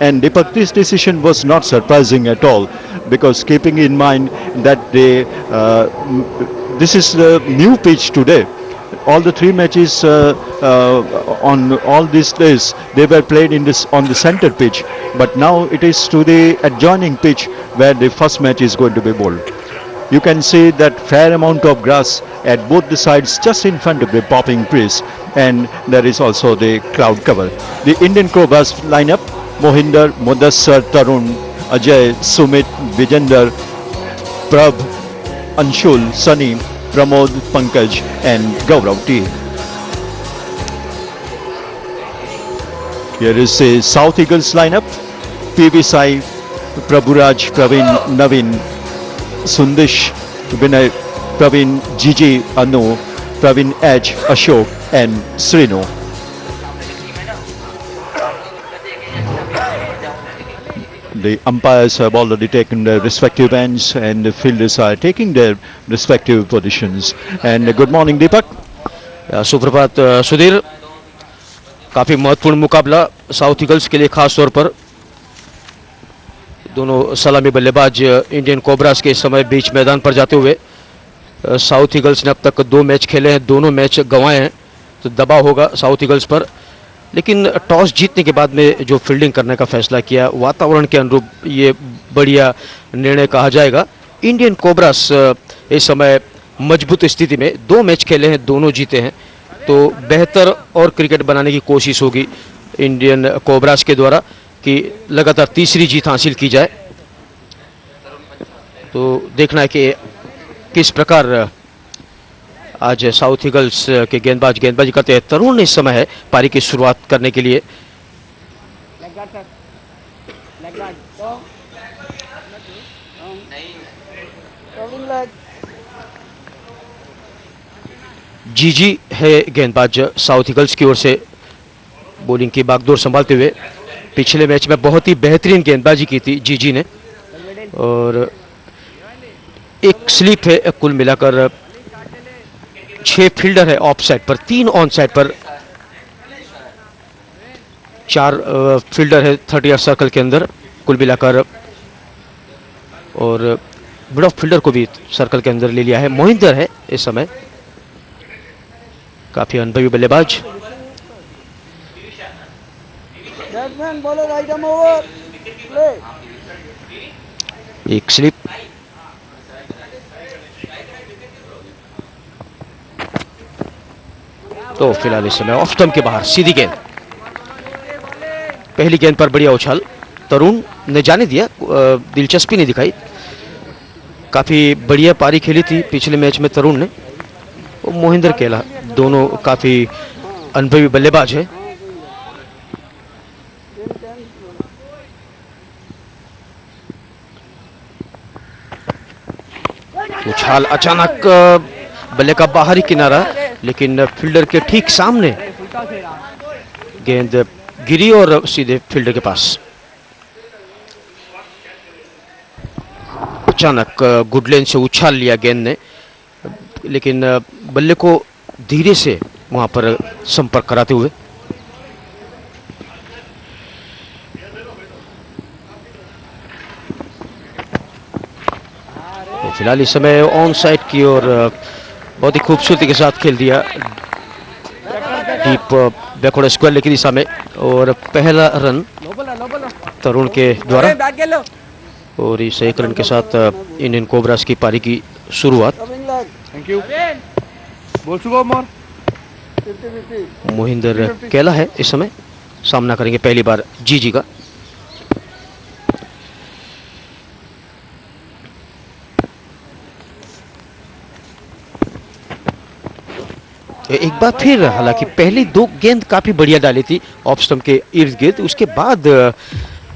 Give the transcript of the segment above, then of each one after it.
And Deepak, this decision was not surprising at all, because keeping in mind that this is the new pitch today. All the three matches on all these days, they were played in this on the center pitch, but now it is to the adjoining pitch where the first match is going to be bowled. You can see that fair amount of grass at both the sides just in front of the popping trees, and there is also the cloud cover. The Indian Cobras lineup: Mohinder, Mudassar, Tarun, Ajay, Sumit, Vijender, Prabh, Anshul, Sunny, Pramod, Pankaj and Gaurav T. Here is the South Eagles lineup: PV Sai, Prabhuraj, Praveen, Naveen, Sundish, Vinay, Praveen, Gigi, Anu, Praveen H, Ashok and Srinu. The umpires have already taken their respective ends and the fielders are taking their respective positions. And good morning, Deepak. सुप्रभात सुधीर, काफ़ी महत्वपूर्ण मुकाबला south eagles के लिए, खास तौर पर दोनों सलामी बल्लेबाज इंडियन कोबरास के इस समय बीच मैदान पर जाते हुए। साउथ ईगल्स ने अब तक 2 मैच खेले हैं, दोनों मैच गंवाए हैं, तो दबाव होगा साउथ ईगल्स पर। लेकिन टॉस जीतने के बाद में जो फील्डिंग करने का फैसला किया, वातावरण के अनुरूप ये बढ़िया निर्णय कहा जाएगा। इंडियन कोबरास इस समय मजबूत स्थिति में 2 मैच खेले हैं, दोनों जीते हैं, तो बेहतर और क्रिकेट बनाने की कोशिश होगी इंडियन कोबरास के द्वारा कि लगातार तीसरी जीत हासिल की जाए। तो देखना है कि किस प्रकार आज साउथ ईगल्स के गेंदबाजी करते हैं। तरुण इस समय है पारी की शुरुआत करने के लिए। जीजी है गेंदबाज साउथ ईगल्स की ओर से, बॉलिंग की बागडोर संभालते हुए। पिछले मैच में बहुत ही बेहतरीन गेंदबाजी की थी जीजी ने, और एक स्लिप है। कुल मिलाकर 6 फील्डर है ऑफ साइड पर, 3 ऑन साइड पर, 4 फील्डर है 30 सर्कल के अंदर कुल मिलाकर, और मिड ऑफ फील्डर को भी सर्कल के अंदर ले लिया है। मोहिंदर है इस समय, काफी अनुभवी बल्लेबाज। एक स्लिप, तो फिलहाल इस समय ऑफ स्टंप के बाहर सीधी गेंद। पहली गेंद पर बढ़िया उछाल, तरुण ने जाने दिया, दिलचस्पी नहीं दिखाई। काफी बढ़िया पारी खेली थी पिछले मैच में तरुण ने। मोहिंदर केला, दोनों काफी अनुभवी बल्लेबाज है। उछाल अचानक बल्ले का बाहरी किनारा, लेकिन फील्डर के ठीक सामने गेंद गिरी और सीधे फील्डर के पास। अचानक गुडलेन से उछाल लिया गेंद ने, लेकिन बल्ले को धीरे से वहां पर संपर्क कराते हुए। तो फिलहाल इस समय ऑन साइड की ओर बहुत ही खूबसूरती के साथ खेल दिया, डीप बैकवर्ड स्क्वायर की दिशा में, और पहला रन तरुण के द्वारा, और इस 1 रन के साथ इंडियन कोबरास की पारी की शुरुआत। मोहिंदर केला है इस समय, सामना करेंगे पहली बार जीजी का। एक बार फिर, हालांकि पहली 2 गेंद काफी बढ़िया डाली थी ऑफ स्टंप के इर्द गिर्द, उसके बाद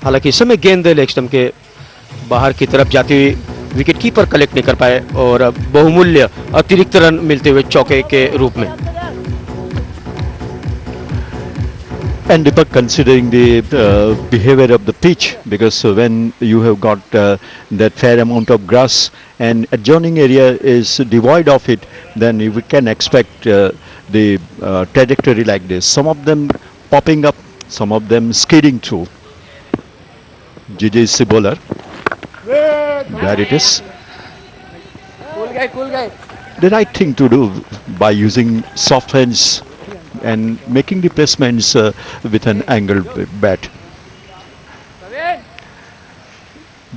हालांकि इस समय गेंद लेग स्टंप के बाहर की तरफ जाती हुई विकेट कीपर कलेक्ट नहीं कर पाए, और बहुमूल्य अतिरिक्त रन मिलते हुए चौके के रूप में। And Deepak, considering the behavior of the pitch, because when you have got that fair amount of grass and adjoining area is devoid of it, then we can expect the trajectory like this. Some of them popping up, some of them skidding through. Gigi is the bowler. There it is. Cool guy. The right thing to do by using soft hands and making the placements with an angled bat.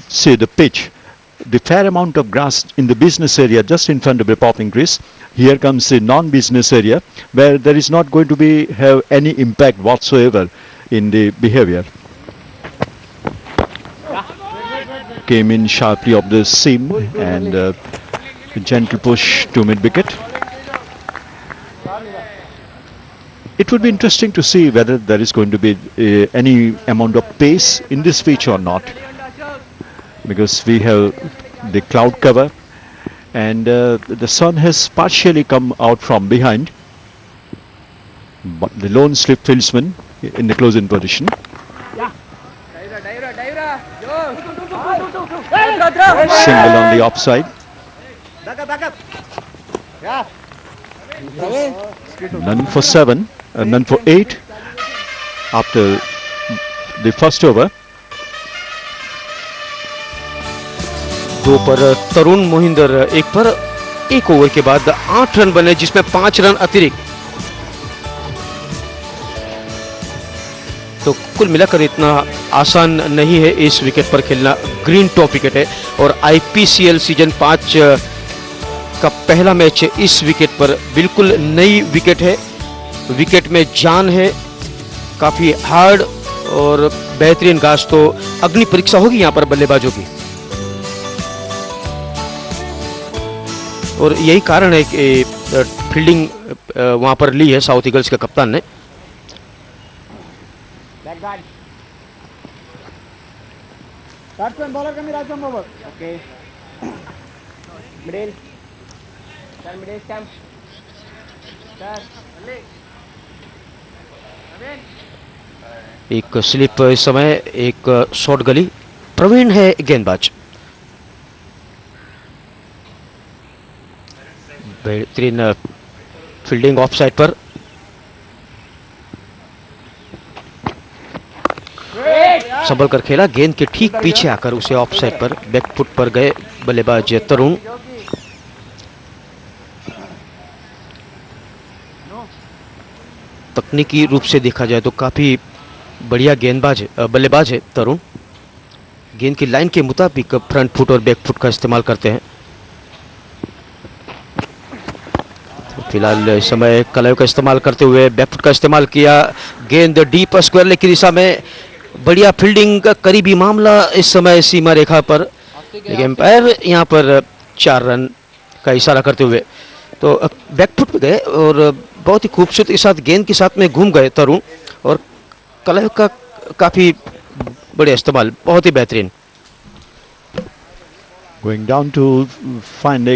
See the pitch, the fair amount of grass in the business area just in front of the popping crease. Here comes the non-business area where there is not going to be have any impact whatsoever in the behavior. Came in sharply off the seam and a gentle push to mid-wicket. It would be interesting to see whether there is going to be any amount of pace in this pitch or not, because we have the cloud cover and the sun has partially come out from behind, but the lone slip fieldsman in the close-in position. Single on the offside. None for 7, none for 8 after the first over. 2 पर तरुण मोहिंदर 1 पर 1 over के बाद 8 run बने, जिसमें 5 run अतिरिक्त। तो कुल मिलाकर इतना आसान नहीं है इस विकेट पर खेलना। ग्रीन टॉप विकेट है और आईपीसीएल सीजन 5 का पहला मैच है इस विकेट पर। बिल्कुल नई विकेट है, विकेट में जान है, काफी हार्ड और बेहतरीन घास। तो अग्नि परीक्षा होगी यहाँ पर बल्लेबाजों की और यही कारण है कि फील्डिंग वहां पर ली है साउथ ईगल्स के कप्तान ने। Batsman bowler kami Rajam over. Okay. Middle. Sir middle stamp. Sir. एक स्लिप इस समय, एक शॉर्ट गली। प्रवीण है गेंदबाज। बेहतरीन फील्डिंग ऑफ साइड पर। संभल कर खेला, गेंद के ठीक पीछे आकर उसे ऑफ साइड पर बैक फुट पर गए बल्लेबाज तरुण। तकनीकी रूप से देखा जाए तो काफी बढ़िया गेंदबाज है, बल्लेबाज है तरुण। गेंद की लाइन के मुताबिक फ्रंट फुट और बैक फुट का इस्तेमाल करते हैं। फिलहाल इस समय कलायों का इस्तेमाल करते हुए बैक फुट का इस्तेमाल किया। गेंद डीप स्क्वायर लेग की दिशा में, बढ़िया फील्डिंग का करीबी मामला इस समय सीमा रेखा पर, लेकिन एम्पायर यहाँ पर 4 रन का इशारा करते हुए तो बैक फुट पे गए और बहुत ही खूबसूरती के साथ गेंद के साथ में घूम गए तरुण और कलायों का काफी बढ़िया इस्तेमाल, बहुत ही बेहतरीन। Going down to find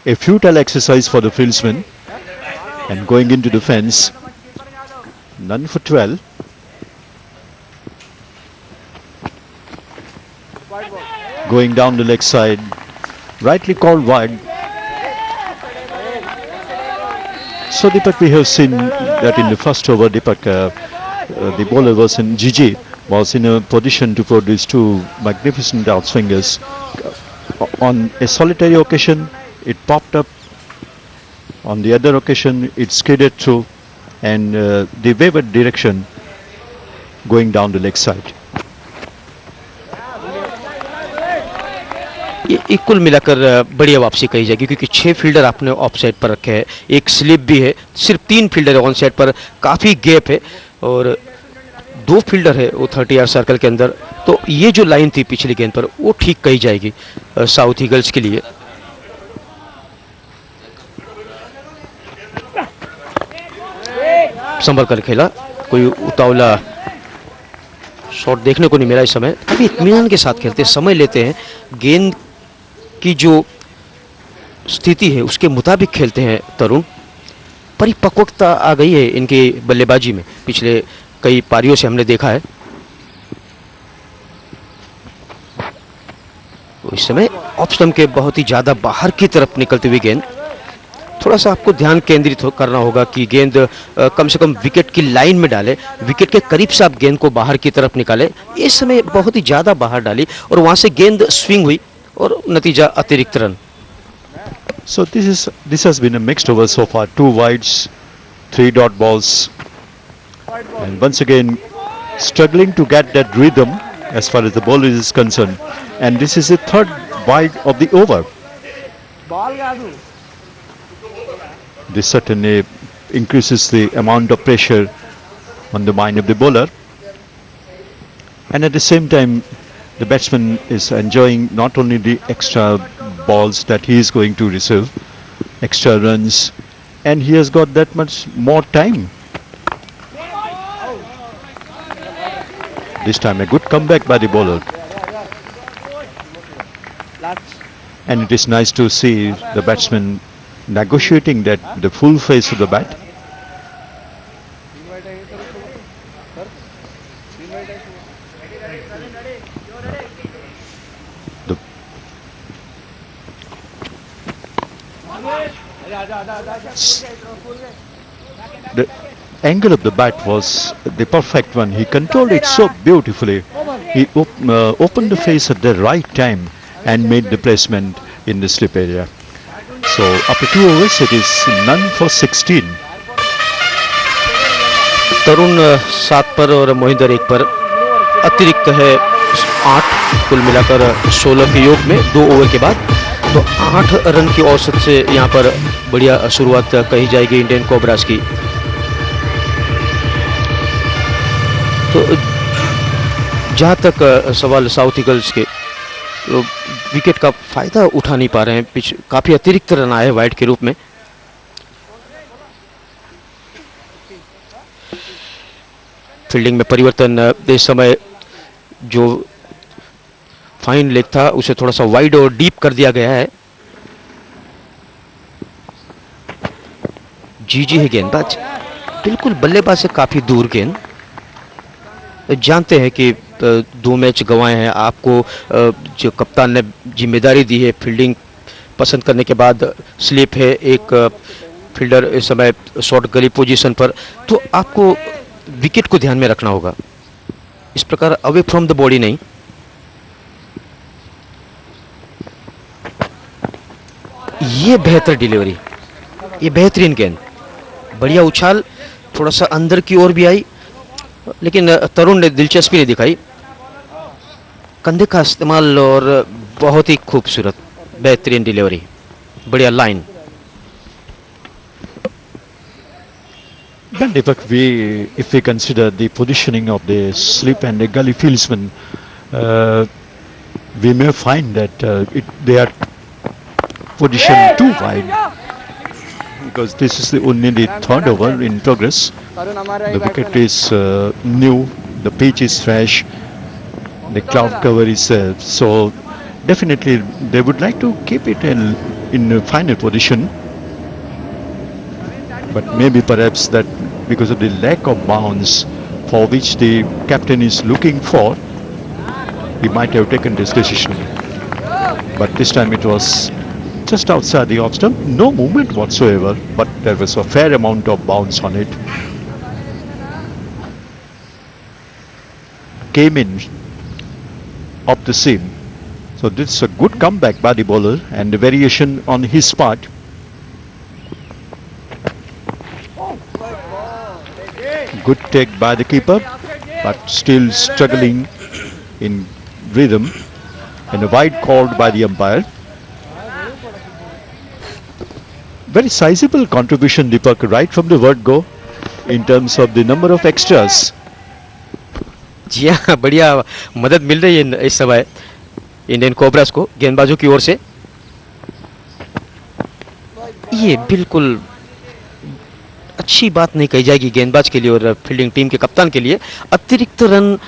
a futile exercise for the fieldsman and going into the fence. None for 12. Going down the leg side, rightly called wide. So Deepak, we have seen that in the first over, Deepak, the bowler was in Gigi, was in a position to produce 2 magnificent outswingers. On a solitary occasion, it popped up. On the other occasion, it skidded through and the wavered direction going down the leg side. ये कुल मिलाकर बढ़िया वापसी कही जाएगी क्योंकि 6 fielder आपने of side पर रखे हैं, एक स्लिप भी है, सिर्फ 3 फील्डर है ऑन साइड पर, काफ़ी गैप है और 2 फील्डर है वो 30 यार्ड सर्कल के अंदर। तो ये जो लाइन थी पिछली गेंद पर वो ठीक कही जाएगी साउथ ईगल्स के लिए। संभल कर खेला, कोई उतावला शॉट देखने को नहीं मिला इस समय। काफी इत्मीनान के साथ खेलते, समय लेते हैं, गेंद की जो स्थिति है उसके मुताबिक खेलते हैं तरुण। परिपक्वता आ गई है इनकी बल्लेबाजी में, पिछले कई पारियों से हमने देखा है। इस समय ऑफ स्टंप के बहुत ही ज्यादा बाहर की तरफ निकलती हुई गेंद, थोड़ा सा आपको ध्यान केंद्रित करना होगा कि गेंद कम से कम विकेट की लाइन में डाले, विकेट के करीब से आप गेंद को बाहर की तरफ निकाले। इस समय बहुत ही ज़्यादा बाहर डाली और वहाँ से गेंद स्विंग हुई और नतीजा अतिरिक्त run. So this has been a mixed over so far. 2 wides, 3 dot balls, and once again struggling to get that rhythm as far as the bowler is concerned. And this is the 3rd wide of the over. Ball కాదు This certainly increases the amount of pressure on the mind of the bowler, and at the same time the batsman is enjoying not only the extra balls that he is going to receive, extra runs, and he has got that much more time. This time a good comeback by the bowler, and it is nice to see the batsman negotiating that the full face of the bat. The angle of the bat was the perfect one. He controlled it so beautifully. He opened the face at the right time and made the placement in the slip area. So after 2 overs, it is none for 16. तरुण 7 पर और मोहिंदर 1 पर, अतिरिक्त है 8, कुल मिलाकर 16 के योग में 2 ओवर के बाद। तो 8 रन की औसत से यहाँ पर बढ़िया शुरुआत कही जाएगी इंडियन कोबरास की। तो जहाँ तक सवाल साउथ ईगल्स के, तो विकेट का फायदा उठा नहीं पा रहे हैं। पिच काफी अतिरिक्त रन आए वाइड के रूप में। फील्डिंग में परिवर्तन, इस समय जो फाइन लेग था उसे थोड़ा सा वाइड और डीप कर दिया गया है। जीजी है गेंदबाज, बिल्कुल बल्लेबाज से काफी दूर गेंद। जानते हैं कि 2 मैच गंवाए हैं, आपको जो कप्तान ने जिम्मेदारी दी है फील्डिंग पसंद करने के बाद, स्लिप है, एक फील्डर इस समय शॉर्ट गली पोजीशन पर, तो आपको विकेट को ध्यान में रखना होगा। इस प्रकार अवे फ्रॉम द बॉडी नहीं। ये बेहतर डिलीवरी, ये बेहतरीन गेंद, बढ़िया उछाल, थोड़ा सा अंदर की ओर भी आई, लेकिन तरुण ने दिलचस्पी नहीं दिखाई। कंधे का इस्तेमाल और बहुत ही खूबसूरत बेहतरीन डिलीवरी, बढ़िया line. Then Deepak, if we consider the positioning of the slip and the gully fieldsman, we may find that they are positioned too wide, because this is only the 3rd over in progress. The wicket is new, the pitch is fresh, the cloud cover is so definitely they would like to keep it in a final position, but maybe perhaps that because of the lack of bounce for which the captain is looking for, he might have taken this decision. But this time it was just outside the off stump, no movement whatsoever, but there was a fair amount of bounce on it. Came in up the seam. So this is a good comeback by the bowler and the variation on his part. Good take by the keeper, but still struggling in rhythm, and a wide called by the umpire. Very sizable contribution, Deepak, right from the word go in terms of the number of extras. जी हाँ, बढ़िया मदद मिल रही है इस समय Indian cobras को गेंदबाजों की ओर से। ये बिल्कुल अच्छी बात नहीं कही जाएगी गेंदबाज के लिए और फील्डिंग टीम के कप्तान के लिए। अतिरिक्त रन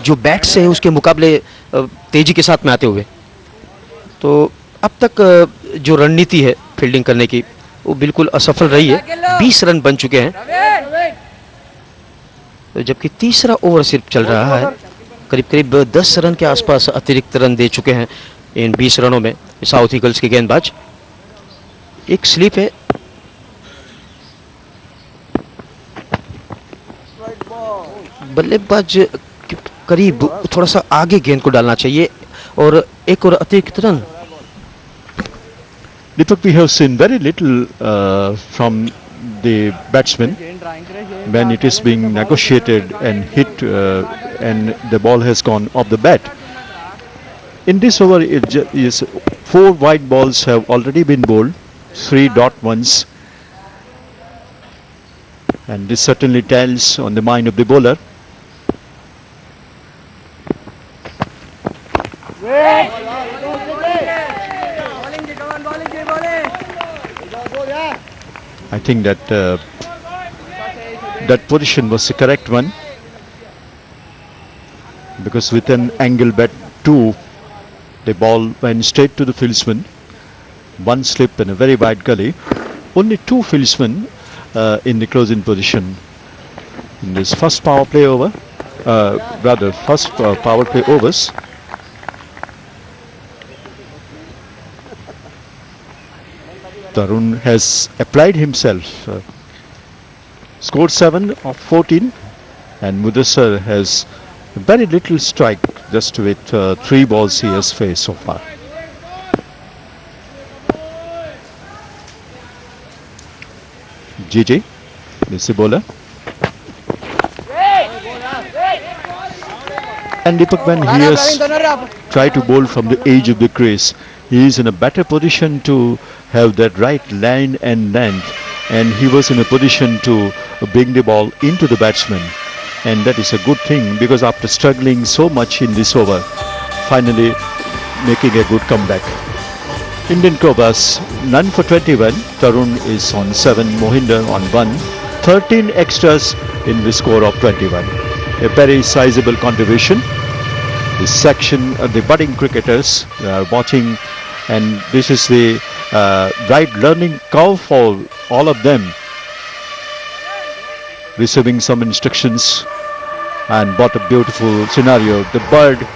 जो बैट से है उसके मुकाबले तेजी के साथ में आते हुए, तो अब तक जो रणनीति है फील्डिंग करने की वो बिल्कुल असफल रही है। 20 रन बन चुके हैं, तो जबकि तीसरा ओवर सिर्फ चल रहा है। करीब करीब 10 रन के आसपास अतिरिक्त रन दे चुके हैं इन 20 रनों में साउथ ईगल्स के गेंदबाज। एक स्लिप है। बल्लेबाज के करीब थोड़ा सा आगे गेंद को डालना चाहिए और एक और अतिरिक्त run. Deepak, we have seen very little from the batsman when it is being negotiated and hit and the ball has gone off the bat. In this over, is 4 wide balls have already been bowled, 3 dot ones, and this certainly tells on the mind of the bowler. I think that that position was the correct one, because with an angle bat 2, the ball went straight to the fieldsman. One slip and a very wide gully. Only 2 fieldsmen in the closing position in this first power play over, first power play overs. Tarun has applied himself, scored 7 of 14, and Mudassar has very little strike, just with 3 balls he has faced so far. GJ, this is the bowler. And Deepak, when he has tried to bowl from the edge of the crease, he is in a better position to have that right line and length, and he was in a position to bring the ball into the batsman, and that is a good thing, because after struggling so much in this over, finally making a good comeback. Indian Cobras none for 21. Tarun is on 7, Mohinder on 1, 13 extras in the score of 21. A very sizable contribution. This section of the budding cricketers are watching, and this is the right learning curve for all of them, receiving some instructions. And what a beautiful scenario, the bird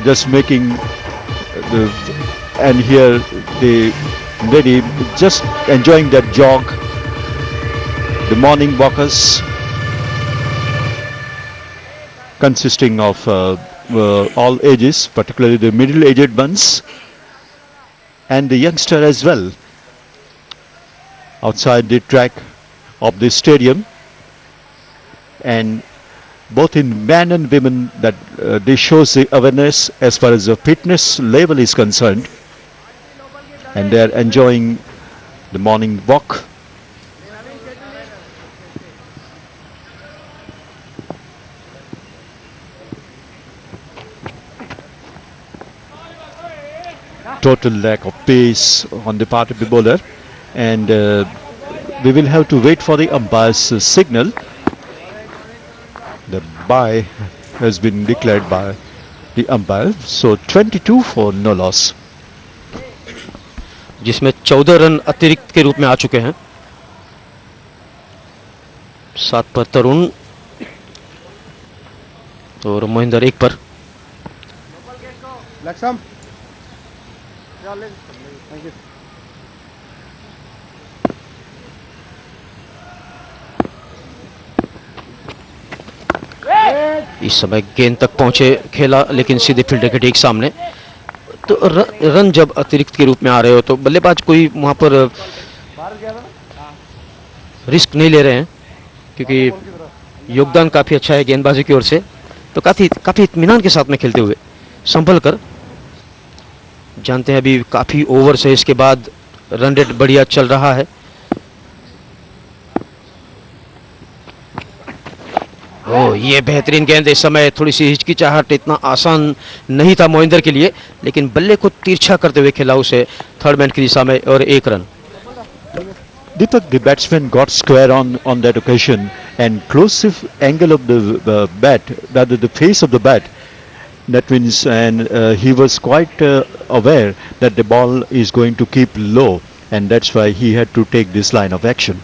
just making the, and here the lady just enjoying that jog, the morning walkers consisting of all ages, particularly the middle-aged ones and the youngster as well, outside the track of the stadium, and both in men and women, that this shows the awareness as far as the fitness level is concerned, and they are enjoying the morning walk. Total lack of pace on the part of the bowler, and we will have to wait for the umpire's signal. The bye has been declared by the umpire, so 22 for no loss. जिसमें 14 run अतिरिक्त के रूप में आ चुके हैं। 7 पर तरुण और मोहिंदर 1 पर। लक्ष्म इस समय गेंद तक पहुंचे खेला, लेकिन सीधे फील्डर के ठीक सामने। तो रन जब अतिरिक्त के रूप में आ रहे हो तो बल्लेबाज कोई वहां पर रिस्क नहीं ले रहे हैं, क्योंकि योगदान काफी अच्छा है गेंदबाजी की ओर से, तो काफी इत्मीनान के साथ में खेलते हुए संभल कर। जानते हैं अभी काफी ओवर्स है, इसके बाद रन रेट बढ़िया चल रहा है। ये बेहतरीन गेंद, इस समय थोड़ी सी हिचकिचाहट, इतना आसान नहीं था मोहिंदर के लिए, लेकिन बल्ले को तिरछा करते हुए खेला उसे थर्ड मैन की दिशा में और 1 run. Deepak, the batsman got square on that occasion, and close angle of the bat, rather the face of the bat, that means, and he was quite aware that the ball is going to keep low, and that's why he had to take this line of action.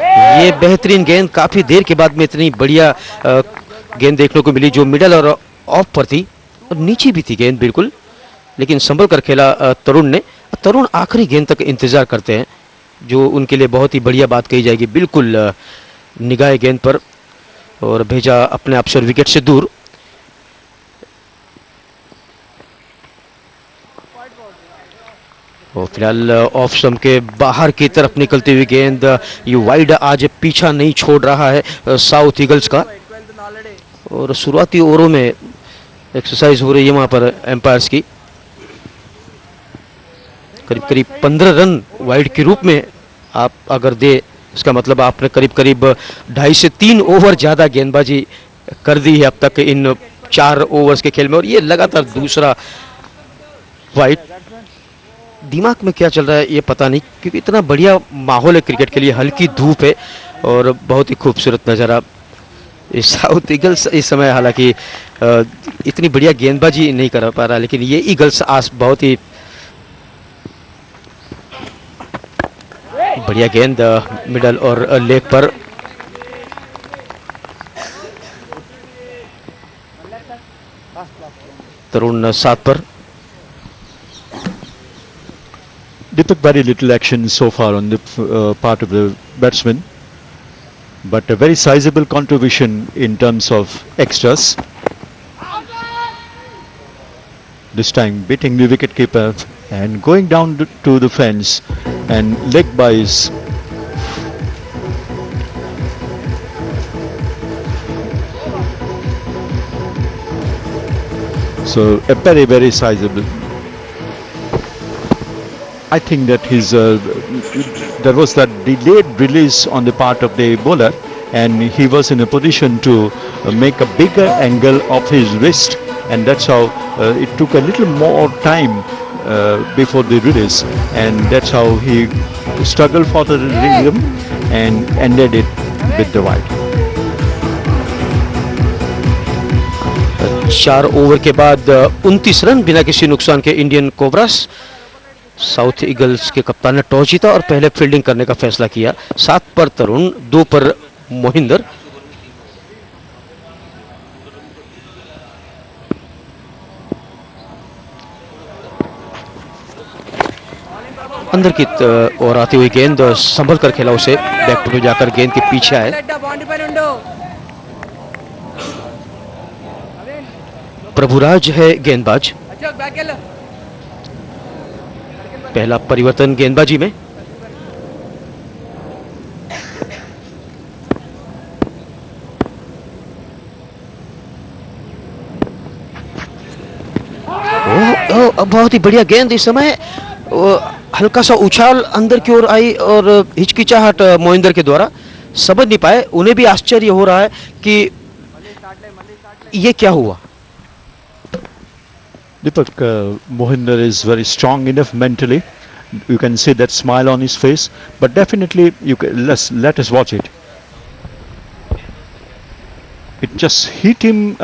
ये बेहतरीन गेंद, काफी देर के बाद में इतनी बढ़िया गेंद देखने को मिली, जो मिडल और ऑफ पर थी और नीचे भी थी गेंद बिल्कुल, लेकिन संभल कर खेला तरुण ने। तरुण आखिरी गेंद तक इंतजार करते हैं, जो उनके लिए बहुत ही बढ़िया बात कही जाएगी। बिल्कुल निगाह गेंद पर और भेजा अपने आप से विकेट से दूर। और फिलहाल ऑफ स्टंप के बाहर की तरफ निकलती हुई गेंद, ये वाइड आज पीछा नहीं छोड़ रहा है साउथ ईगल्स का। और शुरुआती ओवरों में एक्सरसाइज हो रही है वहां पर एम्पायर्स की। करीब करीब 15 रन वाइड के रूप में आप अगर दे, इसका मतलब आपने करीब करीब 2.5 से 3 ओवर ज़्यादा गेंदबाजी कर दी है अब तक इन 4 ओवर्स के खेल में। और ये लगातार दूसरा वाइड। दिमाग में क्या चल रहा है ये पता नहीं, क्योंकि इतना बढ़िया माहौल है क्रिकेट के लिए, हल्की धूप है और बहुत ही खूबसूरत नज़ारा। साउथ ईगल्स इस समय हालांकि इतनी बढ़िया गेंदबाजी नहीं कर पा रहा, लेकिन ये ईगल्स आज बहुत ही बढ़िया गेंद मिडल और लेग पर। तरुण 7 पर। Deepak, very little action so far on the part of the batsman, but a very sizable contribution in terms of extras. This time beating the wicketkeeper and going down to the fence and leg buys. So a very, very sizable. I think that there was that delayed release on the part of the bowler, and he was in a position to make a bigger angle of his wrist, and that's how it took a little more time before the release, and that's how he struggled for the rhythm and ended it with the wide. 4 over के बाद 29 run बिना किसी नुकसान के Indian cobras. South eagles के कप्तान ने toss जीता और पहले फील्डिंग करने का फैसला किया। 7 पर तरुण, 2 पर मोहिंदर। अंदर की ओर आती हुई गेंद, संभल कर खेला उसे, बैक टू जाकर गेंद के पीछे आए। प्रभुराज है गेंदबाज। पहला परिवर्तन गेंदबाजी में। बहुत ही बढ़िया गेंद। इस समय हल्का सा उछाल अंदर की ओर आई और हिचकिचाहट मोहिंदर के द्वारा, समझ नहीं पाए। उन्हें भी आश्चर्य हो रहा है कि ये क्या हुआ। Deepak, Mohinder is very strong enough mentally. You can see that smile on his face, but definitely let us watch it. It just hit him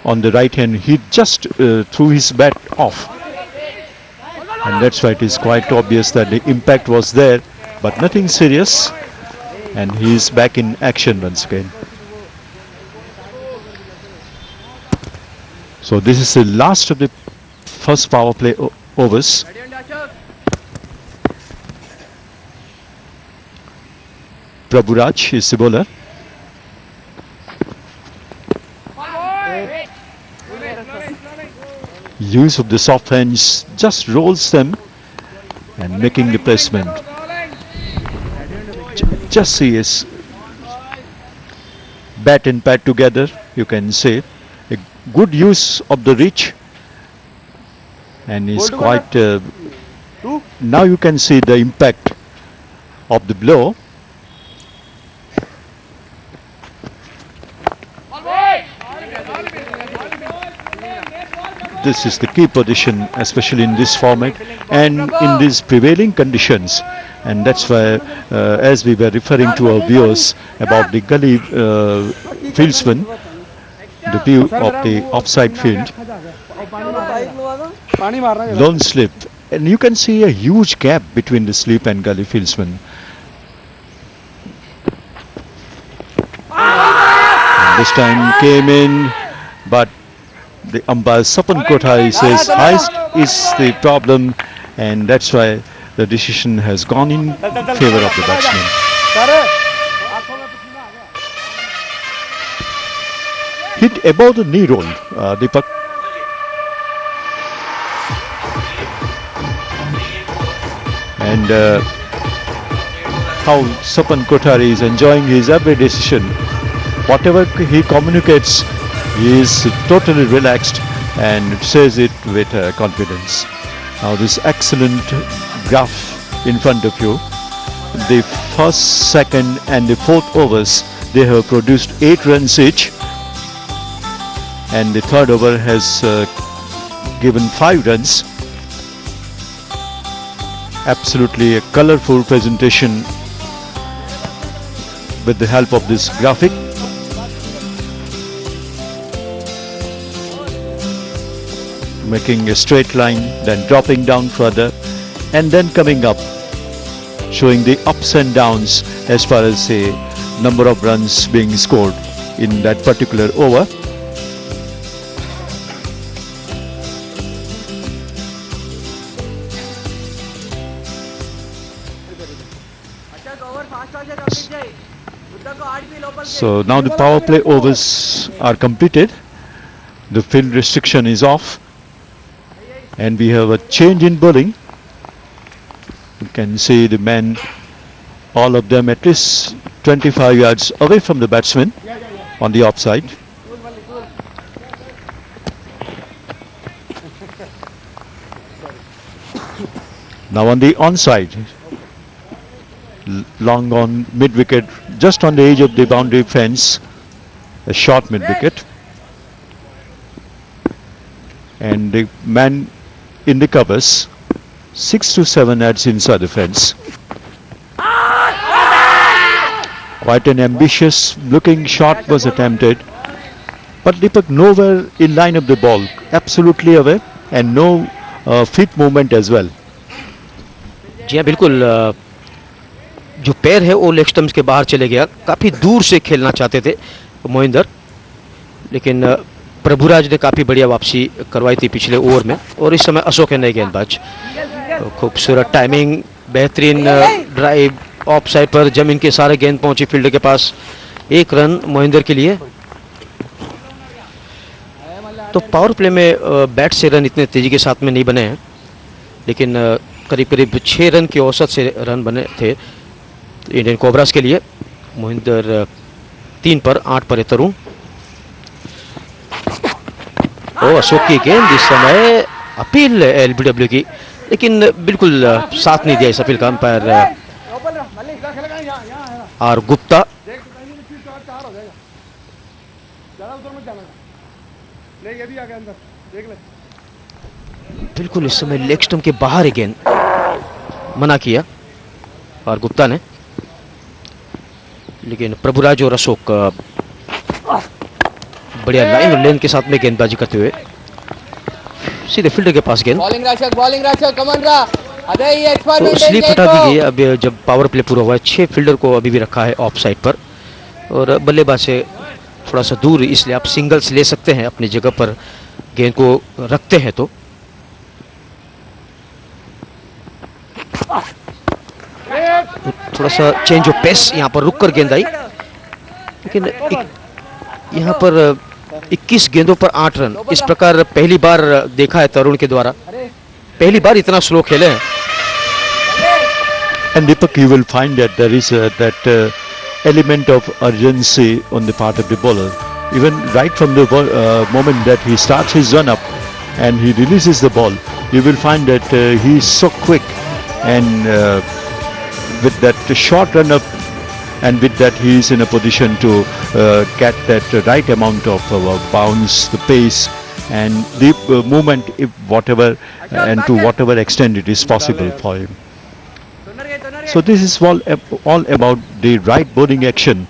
on the right hand. He just threw his bat off, and that's why it is quite obvious that the impact was there, but nothing serious, and he is back in action once again. So this is the last of the first power play overs. Prabhuraj is the bowler. Use of the soft hands, just rolls them and making the placement. Just see his bat and pad together, you can say. A good use of the reach, and is quite now you can see the impact of the blow. This is the key position, especially in this format and in these prevailing conditions, and that's why as we were referring to our viewers about the gully fieldsman, the view of the offside field, lone slip, and you can see a huge gap between the slip and gully fieldsman. And this time came in, but the umpire Sapan Kothari says height is the problem, and that's why the decision has gone in favor of the batsman. Hit above the knee roll, Deepak. And how Sapan Kothari is enjoying his every decision. Whatever he communicates, he is totally relaxed and says it with confidence. Now this excellent graph in front of you. The first, second and the fourth overs, they have produced 8 runs each. And the third over has given 5 runs. Absolutely a colorful presentation with the help of this graphic. Making a straight line, then dropping down further, and then coming up, showing the ups and downs as far as the number of runs being scored in that particular over. So now the power play overs are completed. The field restriction is off, and we have a change in bowling. You can see the men, all of them at least 25 yards away from the batsman on the offside. Now on the onside, long on mid wicket, just on the edge of the boundary fence, a short mid wicket, and the man in the covers 6 to 7 yards inside the fence. Quite an ambitious looking shot was attempted, but Deepak nowhere in line of the ball, absolutely away, and no feet movement as well. जी हाँ बिल्कुल, जो पैर है वो leg stumps के बाहर चले गया। काफ़ी दूर से खेलना चाहते थे मोहिंदर, लेकिन प्रभुराज ने काफ़ी बढ़िया वापसी करवाई थी पिछले ओवर में, और इस समय अशोक है नए गेंदबाज। तो खूबसूरत टाइमिंग, बेहतरीन ड्राइव, ऑफ साइड पर जमीन के सारे गेंद पहुंची फील्डर के पास। 1 रन मोहिंदर के लिए। तो पावर प्ले में बैट से रन इतने तेजी के साथ में नहीं बने हैं, लेकिन करीब करीब 6 रन की औसत से रन बने थे इंडियन कोबरास के लिए। मोहिंदर 3 पर 8 पर तरुण। अशोक की गेंद इस समय अपील एलबीडब्ल्यू की, लेकिन बिल्कुल साथ नहीं दिया इस अपील का अंपायर आर गुप्ता। बिल्कुल इस समय लेग स्टंप के बाहर गेंद मना किया और गुप्ता ने, लेकिन प्रभुराज और अशोक बढ़िया लाइन और लेंथ के साथ में गेंदबाजी करते हुए सीधे फील्डर के पास गेंद। तो स्लिप हटा दी गई। अब जब पावर प्ले पूरा हुआ है, 6 फील्डर को अभी भी रखा है ऑफ साइड पर, और बल्लेबाज से थोड़ा सा दूर, इसलिए आप सिंगल्स ले सकते हैं अपनी जगह पर गेंद को रखते हैं। तो थोड़ा सा चेंज ऑफ पेस, यहाँ पर रुककर गेंद आई, लेकिन यहाँ पर 21 गेंदों पर 8 रन। इस प्रकार पहली बार देखा है तरुण के द्वारा, पहली बार इतना स्लो खेले हैं। And Deepak, you will find that there is that element of urgency on the part of the bowler. Even right from the moment that he starts his run up and he releases the ball, you will find that he is so quick, and with that short run up, and with that he is in a position to get that right amount of bounce, the pace and the movement, if whatever and to whatever extent it is possible for him. So this is all about the right bowling action.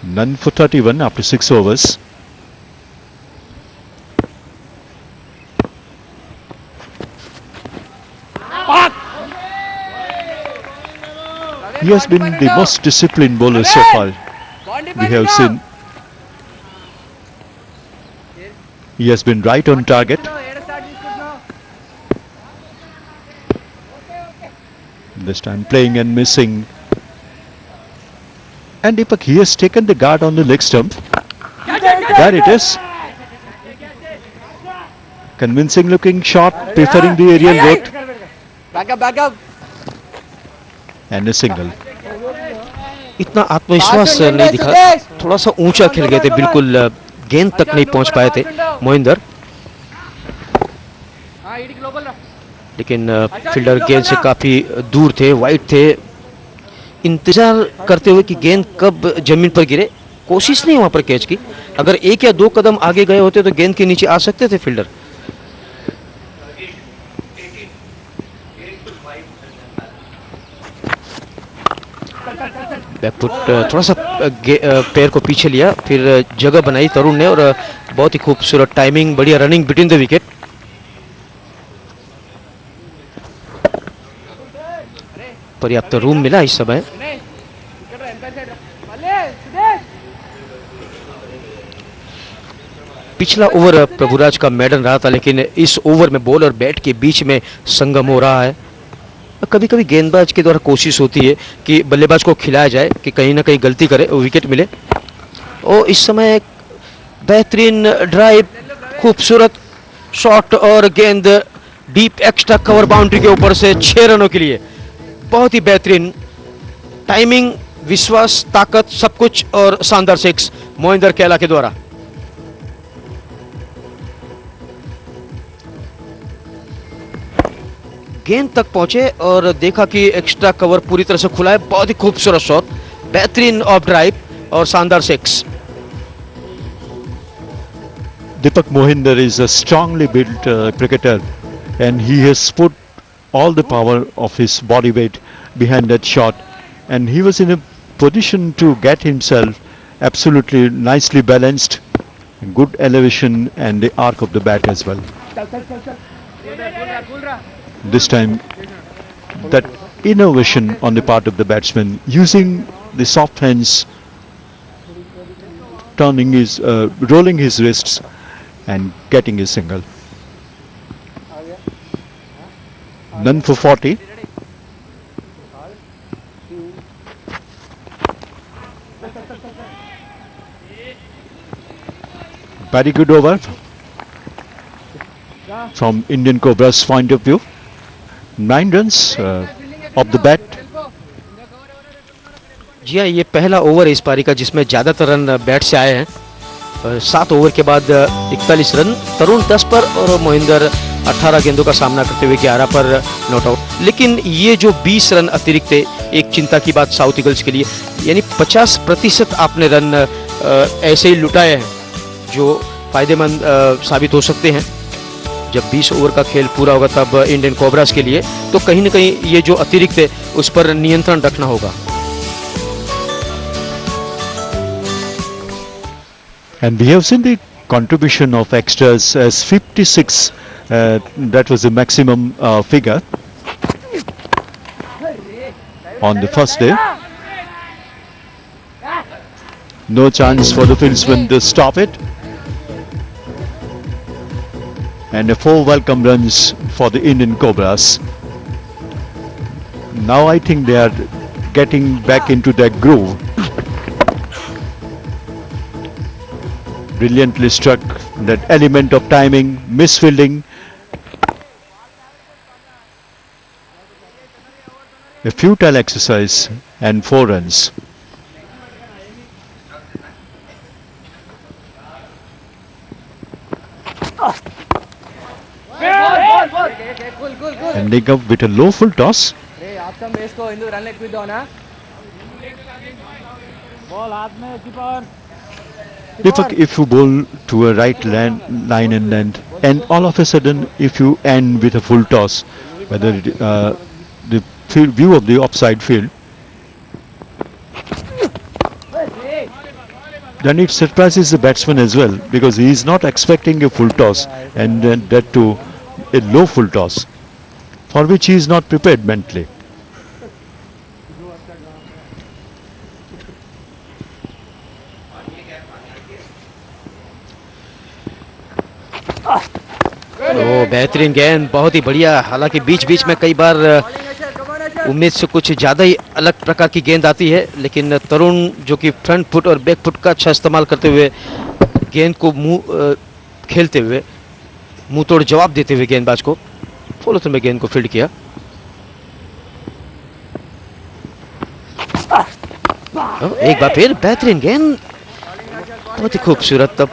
None for 31 after 6 overs. He has been the most disciplined bowler so far. we have seen he has been right on target. This time playing and missing. And Deepak, he has taken the guard on the leg stump. There it is. Convincing looking shot, preferring the aerial route. Back up. And a single. इतना आत्मविश्वास नहीं दिखा, थोड़ा सा ऊंचा खेल गए थे, बिल्कुल गेंद तक नहीं पहुंच पाए थे मोहिंदर, लेकिन फील्डर गेंद से काफी दूर थे, वाइड थे, इंतजार करते हुए कि गेंद कब जमीन पर गिरे, कोशिश नहीं वहां पर कैच की, अगर एक या दो कदम आगे गए होते तो गेंद के नीचे आ सकते थे फील्डर। बैकफुट थोड़ा सा पैर को पीछे लिया, फिर जगह बनाई तरुण ने और बहुत ही खूबसूरत टाइमिंग, बढ़िया रनिंग बिटवीन द विकेट। पर्याप्त रूम मिला इस समय। पिछला ओवर प्रभुराज का मैडन रहा था, लेकिन इस ओवर में बॉल और बैट के बीच में संगम हो रहा है। कभी कभी गेंदबाज के द्वारा कोशिश होती है कि बल्लेबाज को खिलाया जाए कि कहीं ना कहीं गलती करे और विकेट मिले। और इस समय बेहतरीन ड्राइव, खूबसूरत शॉट और गेंद डीप एक्स्ट्रा कवर बाउंड्री के ऊपर से 6 रनों के लिए। बहुत ही बेहतरीन टाइमिंग, विश्वास, ताकत, सब कुछ और शानदार सिक्स मोहिंदर कैला के द्वारा। गेंद तक पहुंचे और देखा कि एक्स्ट्रा कवर पूरी तरह से खुला है। बहुत ही खूबसूरत शॉट, बेहतरीन ऑफ ड्राइव और शानदार six. Deepak Mohinder is a strongly built cricketer, and he has put all the power of his body weight behind that shot, and he was in a position to get himself absolutely nicely balanced, good elevation and the arc of the bat as well. This time that innovation on the part of the batsman, using the soft hands, turning his rolling his wrists and getting a single. None for 40. Very good over from Indian Cobra's point of view. 9 runs of the bat. जी हाँ, ये पहला over है इस पारी का जिसमें ज्यादातर run bat से आए हैं। 7 ओवर के बाद 41 रन, तरुण 10 पर और मोहिंदर 18 गेंदों का सामना करते हुए 11 पर नॉट आउट। लेकिन ये जो 20 रन अतिरिक्त थे, एक चिंता की बात साउथ ईगल्स के लिए, यानी 50% आपने रन ऐसे ही लुटाए हैं जो फायदेमंद साबित हो सकते हैं। जब 20 ओवर का खेल पूरा होगा तब इंडियन कोबरास के लिए तो कहीं ना कहीं ये जो अतिरिक्त है उस पर नियंत्रण रखना होगा। And we have seen the contribution of extras as 56. That was the maximum figure on the first day. No chance for the fieldsman to stop it. And 4 welcome runs for the Indian Cobras. Now I think they are getting back into their groove. Brilliantly struck, that element of timing, misfielding. A futile exercise and 4 runs. Ending up with a low full toss. If you bowl to a right line and length, and all of a sudden if you end with a full toss, whether the view of the offside field, then it surprises the batsman as well, because he is not expecting a full toss, and then that too a low full toss, for which he is not prepared mentally. ओ बेहतरीन गेंद, बहुत ही बढ़िया। हालांकि बीच बीच में कई बार उम्मीद से कुछ ज़्यादा ही अलग प्रकार की गेंद आती है, लेकिन तरुण जो कि फ्रंट फुट और बैक फुट का अच्छा इस्तेमाल करते हुए गेंद को मुंह खेलते हुए, मुंह तोड़ जवाब देते हुए गेंदबाज को फॉलो थ्रू में गेंद को फील्ड किया। एक बार फिर बेहतरीन गेंद, बहुत ही खूबसूरत। तब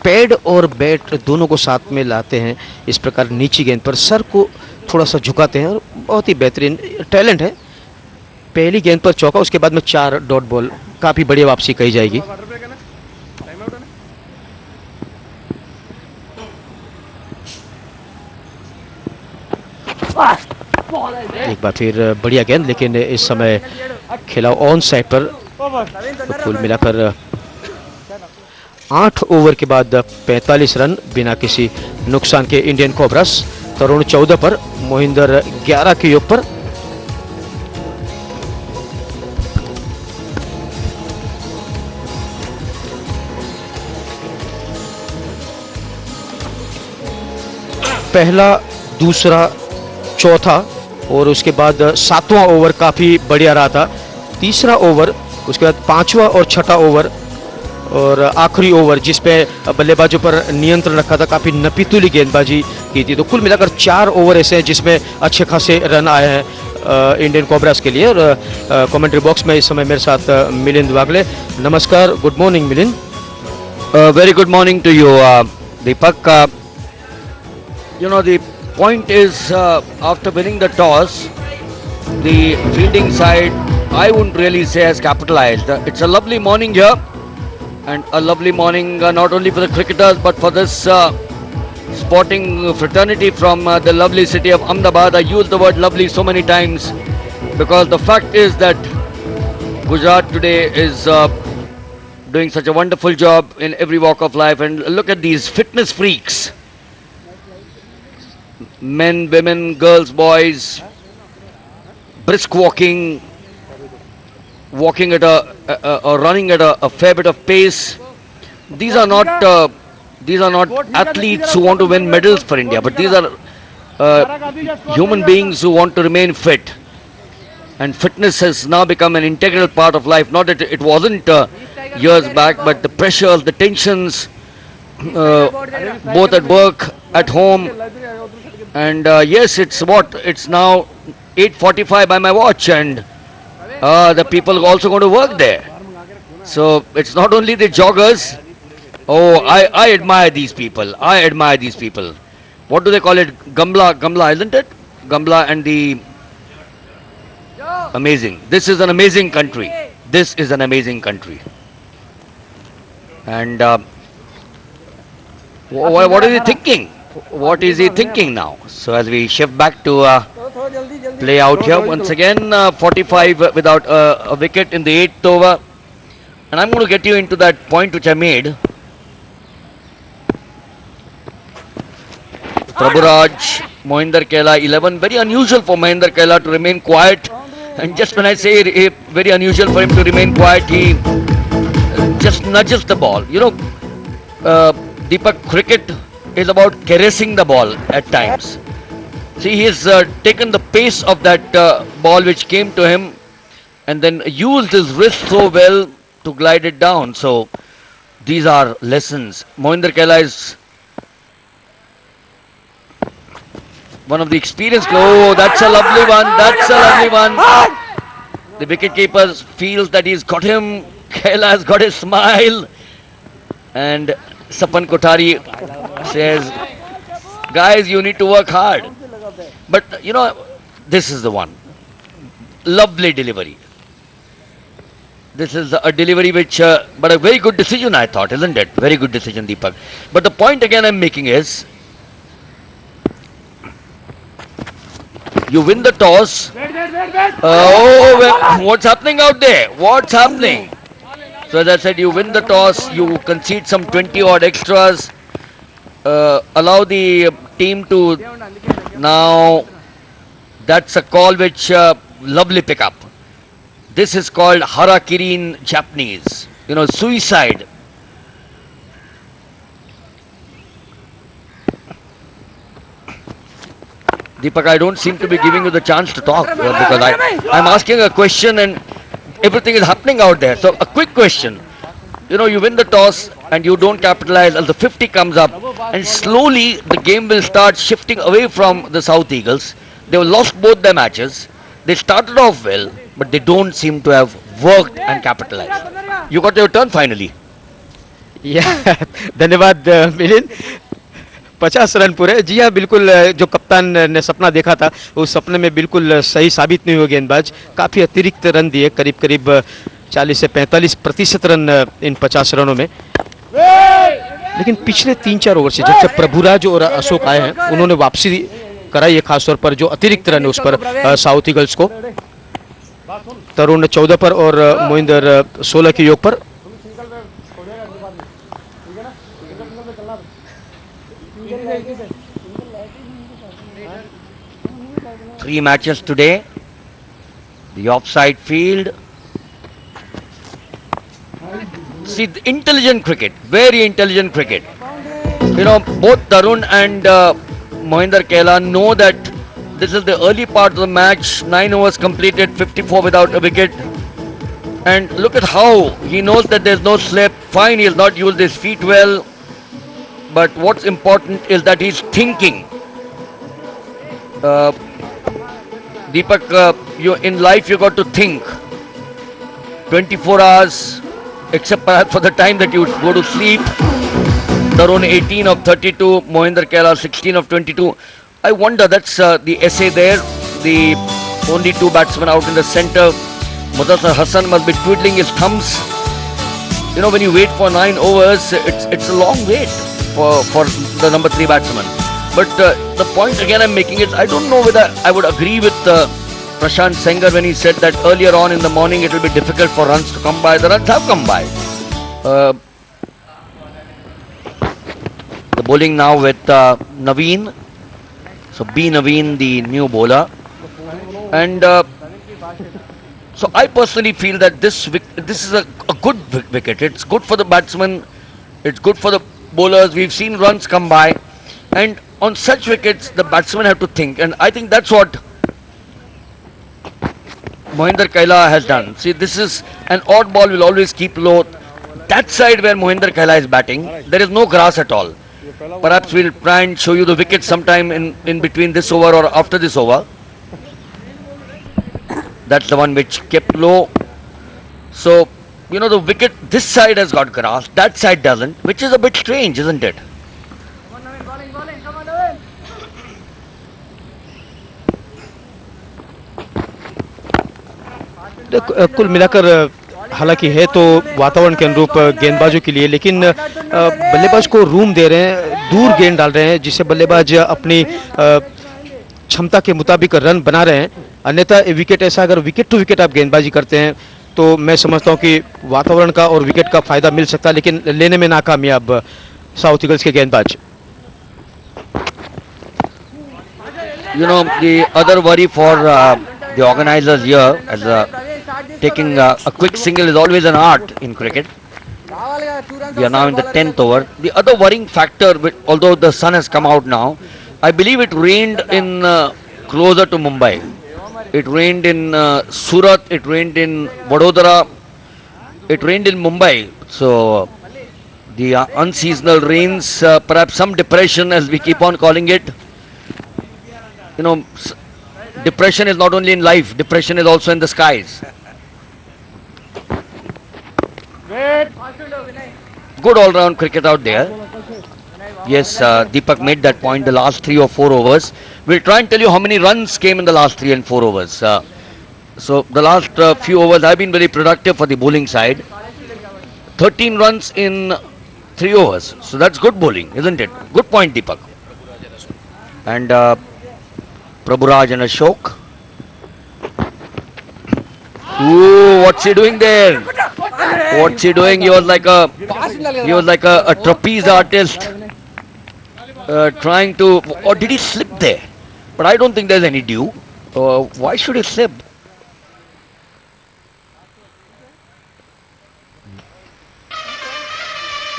पैड और बैट दोनों को साथ में लाते हैं, इस प्रकार नीची गेंद पर सर को थोड़ा सा झुकाते हैं और बहुत ही बेहतरीन टैलेंट है। पहली गेंद पर चौका, उसके बाद में 4 डॉट बॉल, काफी बढ़िया वापसी कही जाएगी। एक बार फिर बढ़िया गेंद, लेकिन इस समय खेला ऑन साइड पर। तो कुल मिलाकर 8 ओवर के बाद 45 रन बिना किसी नुकसान के इंडियन कोबरास। तरुण 14 पर, मोहिंदर 11 के योग पर। पहला, दूसरा, चौथा और उसके बाद 7वां ओवर काफी बढ़िया रहा था। तीसरा ओवर, उसके बाद 5वां और 6ठा ओवर और आखिरी ओवर जिसपे बल्लेबाजों पर नियंत्रण रखा था, काफी नपीतुली गेंदबाजी की थी। तो कुल मिलाकर 4 ओवर ऐसे हैं जिसमें अच्छे खासे रन आए हैं इंडियन कोबरास के लिए। और कमेंट्री बॉक्स में इस समय मेरे साथ मिलिंद वागले। नमस्कार, good morning Milind. Very good morning to you, Deepak. The point is, after winning the toss, the fielding side, I wouldn't really say has capitalized. It's a lovely morning here, and a lovely morning not only for the cricketers but for this sporting fraternity from the lovely city of Ahmedabad. I use the word lovely so many times because the fact is that Gujarat today is doing such a wonderful job in every walk of life. And look at these fitness freaks. Men, women, girls, boys, brisk walking at or running at a fair bit of pace. These are not athletes who want to win medals for India, but these are human beings who want to remain fit. And fitness has now become an integral part of life. Not that it wasn't years back, but the pressures, the tensions, both at work, at home. And yes, it's now 8:45 by my watch, and the people are also going to work there. So it's not only the joggers. Oh, I admire these people. I admire these people. What do they call it? Gamla, isn't it? Gamla and the amazing. This is an amazing country. This is an amazing country. And what is he thinking? What is he thinking now? So as we shift back to play out here once again, 45 without a wicket in the 8th over. And I'm going to get you into that point which I made. Prabhuraj, Mohinder Kela, 11. Very unusual for Mohinder Kela to remain quiet. And just when I say very unusual for him to remain quiet, he just nudges the ball. Deepak, cricket is about caressing the ball at times. See, he has taken the pace of that ball which came to him and then used his wrist so well to glide it down. So these are lessons. Mohinder Kela is one of the experienced. Oh, that's a lovely one. That's a lovely one. The wicketkeeper feels that he's got him. Kela has got his smile. And Sapan Kothari says, guys, you need to work hard. But, this is the one. Lovely delivery. This is a delivery which, but a very good decision, I thought, isn't it? Very good decision, Deepak. But the point again I'm making is, you win the toss. What's happening out there? What's happening? So as I said, you win the toss, you concede some 20 odd extras, allow the team to, now that's a call which, lovely pickup. This is called harakiri in Japanese, suicide. Deepak, I don't seem to be giving you the chance to talk because I'm asking a question and everything is happening out there. So a quick question. You know, you win the toss and you don't capitalize as the 50 comes up, and slowly the game will start shifting away from the South Eagles. They've lost both their matches. They started off well, but they don't seem to have worked and capitalized. You got your turn finally. धन्यवाद Milind. 50 run पूरे। जी हाँ, बिल्कुल जो कप्तान ने सपना देखा था उस सपने में बिल्कुल सही साबित नहीं हुए गेंदबाज। काफ़ी अतिरिक्त रन दिए, करीब करीब 40 से 45% रन इन 50 रनों में। लेकिन पिछले 3-4 ओवर से जब से प्रभुराज और अशोक आए हैं उन्होंने वापसी कराई है, खासतौर पर जो अतिरिक्त रन है उस पर साउथ ईगल्स को। तरुण 14 पर और मोहिंदर 16 के योग पर। Three matches today. The offside field. See, the intelligent cricket, very intelligent cricket. You know, both Tarun and Mohinder Kela know that this is the early part of the match. 9 overs completed, 54 without a wicket. And look at how he knows that there's no slip. Fine, he has not used his feet well. But what's important is that he's thinking. Deepak, you in life you got to think. 24 hours, except perhaps for the time that you go to sleep. Tarun 18 of 32, Mohinder Kela 16 of 22. I wonder, that's the essay there. The only 2 batsmen out in the centre. Mudassar Hassan must be twiddling his thumbs. You know, when you wait for 9 overs, it's a long wait for the number 3 batsman. But the point again I'm making is, I don't know whether I would agree with Prashant Sengar when he said that earlier on in the morning it will be difficult for runs to come by. The runs have come by. The bowling now with Naveen. So B. Naveen, the new bowler. And so I personally feel that this is a good wicket. It's good for the batsman. It's good for the bowlers. We've seen runs come by. And on such wickets, the batsmen have to think. And I think that's what Mohinder Kela has done. See, this is an odd ball, will always keep low. That side where Mohinder Kela is batting, there is no grass at all. Perhaps we'll try and show you the wicket sometime in between this over or after this over. That's the one which kept low. So, you know, the wicket, this side has got grass, that side doesn't, which is a bit strange, isn't it? कुल मिलाकर हालांकि है तो वातावरण के अनुरूप गेंदबाजों के लिए, लेकिन बल्लेबाज को रूम दे रहे हैं, दूर गेंद डाल रहे हैं, जिससे बल्लेबाज अपनी क्षमता के मुताबिक रन बना रहे हैं। अन्यथा विकेट ऐसा, अगर विकेट टू विकेट आप गेंदबाजी करते हैं तो मैं समझता हूं कि वातावरण का और विकेट का फायदा मिल सकता है, लेकिन लेने में नाकामयाब साउथ ईगल्स के गेंदबाज। You know, the other worry for the organizers here, as taking a quick single is always an art in cricket. We are now in the 10th over. The other worrying factor, although the sun has come out now, I believe it rained in closer to Mumbai. It rained in Surat, it rained in Vadodara, it rained in Mumbai. So the unseasonal rains, perhaps some depression as we keep on calling it. You know, depression is not only in life, depression is also in the skies. Good all-round cricket out there. Yes, Deepak made that point, the last 3 or 4 overs. We'll try and tell you how many runs came in the last 3 and 4 overs. So the last few overs have been very productive for the bowling side. 13 runs in 3 overs. So that's good bowling, isn't it? Good point, Deepak. And Prabhuraj and Ashok. Ooh, what's he doing there? What's he doing? He was like a trapeze artist trying to, or did he slip there? But I don't think there's any dew. Why should he slip?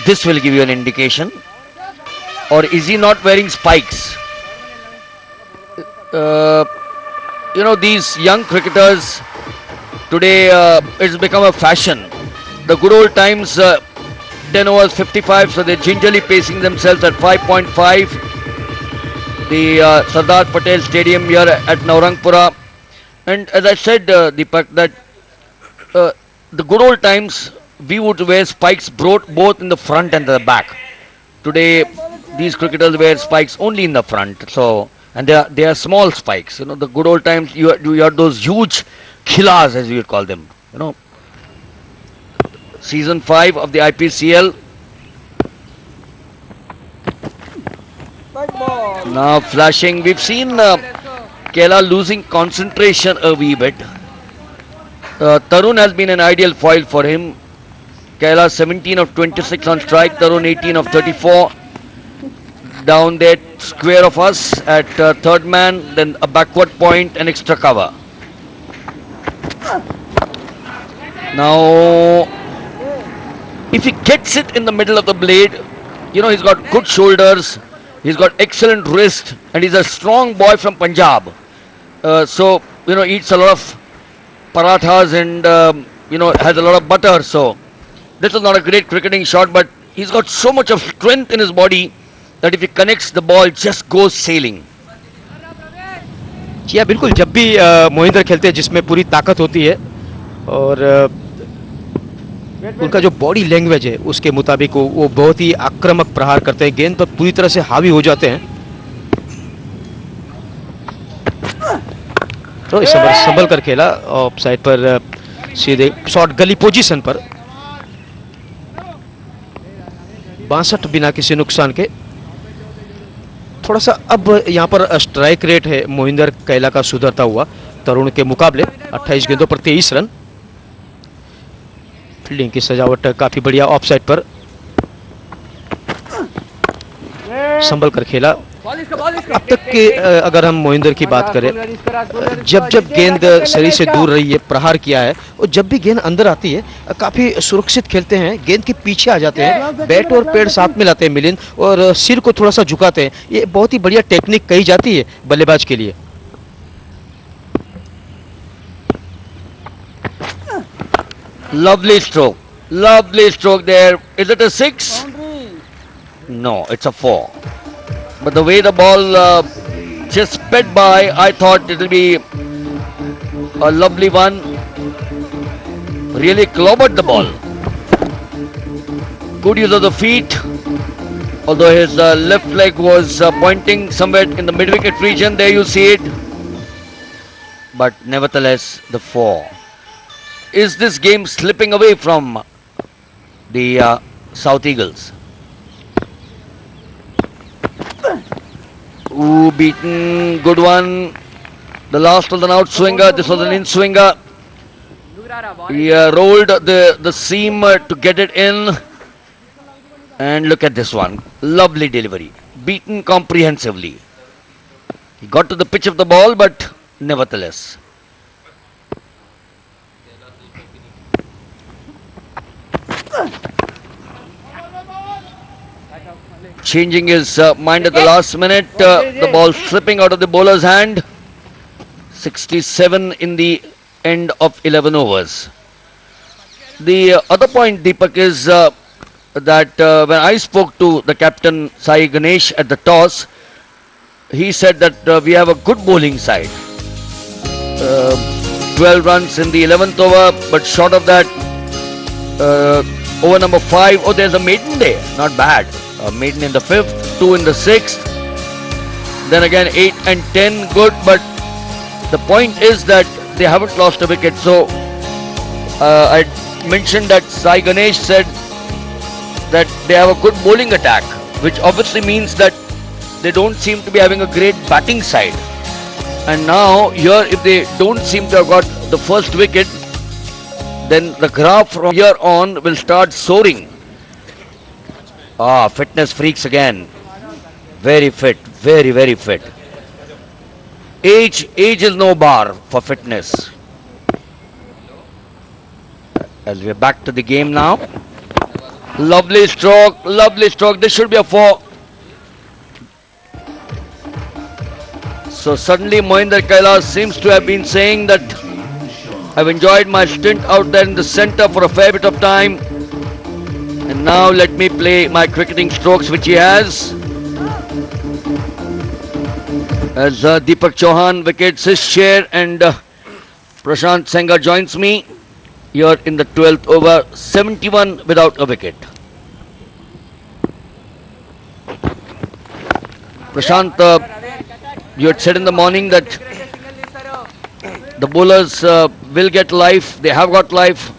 This will give you an indication. Or is he not wearing spikes? uh, these young cricketers today, it's become a fashion. The good old times, 10 overs 55, so they're gingerly pacing themselves at 5.5. The Sardar Patel Stadium here at Naurangpura. And as I said, Deepak, that the good old times, we would wear spikes both in the front and the back. Today, these cricketers wear spikes only in the front. So, and they are small spikes. The good old times, you had those huge khilas, as you would call them. Season 5 of the IPCL. Strike ball. Now flashing. We've seen Kerala losing concentration a wee bit. Tarun has been an ideal foil for him. Kerala 17 of 26 on strike. Tarun 18 of 34. Down there, square of us at third man. Then a backward point and extra cover. Now, if he gets it in the middle of the blade, he's got good shoulders. He's got excellent wrist, and he's a strong boy from Punjab. So, eats a lot of parathas and, has a lot of butter. So, this is not a great cricketing shot, but he's got so much of strength in his body that if he connects, the ball just goes sailing. जी हाँ, बिल्कुल. जब भी मोहिंदर खेलते हैं जिसमें पूरी ताकत होती है और उनका जो बॉडी लैंग्वेज है उसके मुताबिक वो बहुत ही आक्रामक प्रहार करते हैं, गेंद पर पूरी तरह से हावी हो जाते हैं. तो इस समय संभल कर खेला ऑफ साइड पर, सीधे शॉट गली पोजीशन पर. 62 बिना किसी नुकसान के. थोड़ा सा अब यहाँ पर स्ट्राइक रेट है मोहिंदर कैला का सुधरता हुआ तरुण के मुकाबले. 28 गेंदों पर 23 रन. फील्डिंग की सजावट काफी बढ़िया ऑफ साइड पर, संभल कर खेला. अब तक के अगर हम मोहिंदर की बात करें, जब गेंद शरीर से दूर रही है, प्रहार किया है, और जब भी गेंद अंदर आती है काफी सुरक्षित खेलते हैं. गेंद के पीछे आ जाते हैं, बैट और पैर साथ में लाते हैं मिलिंद, और सिर को थोड़ा सा झुकाते हैं. ये बहुत ही बढ़िया टेक्निक कही जाती है बल्लेबाज के लिए. Lovely stroke there. Is it a 6? No, it's a 4. But the way the ball just sped by, I thought it will be a lovely one. Really clobbered the ball. Good use of the feet. Although his left leg was pointing somewhere in the mid-wicket region, there you see it. But nevertheless, the 4. Is this game slipping away from the South Eagles? Ooh, beaten. Good one. The last was an out swinger. This was an in swinger. He rolled the seam to get it in. And look at this one. Lovely delivery. Beaten comprehensively. He got to the pitch of the ball, but nevertheless. Changing his mind at the last minute. The ball slipping out of the bowler's hand. 67 in the end of 11 overs. The other point, Deepak, is that when I spoke to the captain Sai Ganesh at the toss, he said that we have a good bowling side. 12 runs in the 11th over, but short of that, over number 5, oh, there's a maiden there, not bad. A maiden in the 5th, 2 in the 6th, then again 8 and 10, good, but the point is that they haven't lost a wicket. So I mentioned that Sai Ganesh said that they have a good bowling attack, which obviously means that they don't seem to be having a great batting side. And now here, if they don't seem to have got the first wicket, then the graph from here on will start soaring. Fitness freaks again. Very fit, very, very fit. Age is no bar for fitness. As we're back to the game now. Lovely stroke, lovely stroke. This should be a 4. So suddenly Mohinder Kailas seems to have been saying that I've enjoyed my stint out there in the center for a fair bit of time, and now let me play my cricketing strokes, which he has. As Deepak Chauhan vacates his chair and Prashant Sengar joins me here in the 12th over, 71 without a wicket. Prashant, you had said in the morning that the bowlers will get life, they have got life,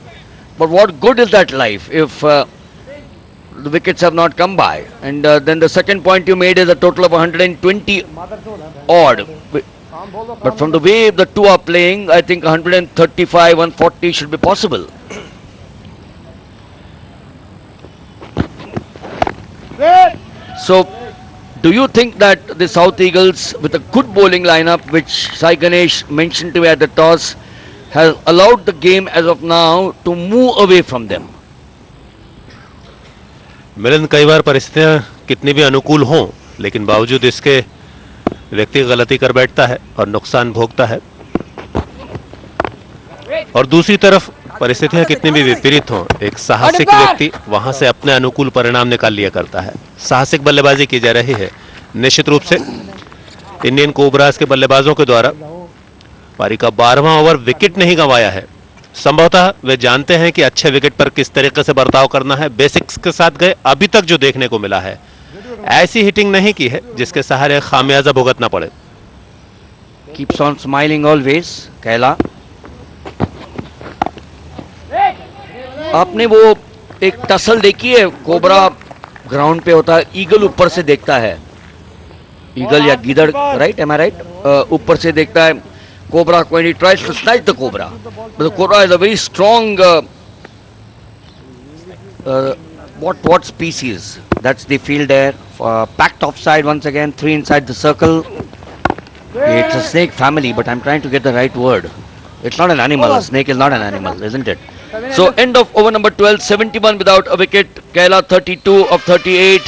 but what good is that life if the wickets have not come by? And then the second point you made is a total of 120 odd. But from the way the two are playing, I think 135, 140 should be possible. So, do you think that the South Eagles, with a good bowling lineup, which Sai Ganesh mentioned to me at the toss, has allowed the game as of now to move away from them? मिलन, कई बार परिस्थितियां कितनी भी अनुकूल हों, लेकिन बावजूद इसके व्यक्ति गलती कर बैठता है और नुकसान भोगता है। और दूसरी तरफ परिस्थितियां कितनी भी विपरीत हों, एक साहसिक व्यक्ति वहां से अपने अनुकूल परिणाम निकाल लिया करता है। साहसिक बल्लेबाजी की जा रही है। निश्चित रूप से इंडियन कोबराज के बल्लेबाजों के द्वारा पारी का 12वां ओवर विकेट नहीं गंवाया है। संभवतः वे जानते हैं कि अच्छे विकेट पर किस तरीके से बर्ताव करना है। बेसिक्स के साथ गए। अभी तक जो देखने को मिला है, ऐसी हिटिंग नहीं की है जिसके सहारे खामियाजा भुगतना पड़े। Keeps on smiling always, कैला। आपने वो एक टसल देखी है, कोबरा ग्राउंड पे होता है, ईगल ऊपर से देखता है, ईगल या गीदड़, राइट, एम आई राइट, ऊपर से देखता है कोबरा को, and he tries to snatch the cobra, but the cobra is a very strong what species? That's the field there, packed offside once again, 3 inside the circle. It's a snake family, but I'm trying to get the right word. It's not an animal. A snake is not an animal, isn't it? So end of over number 12, 71 without a wicket. Kaila 32 of 38.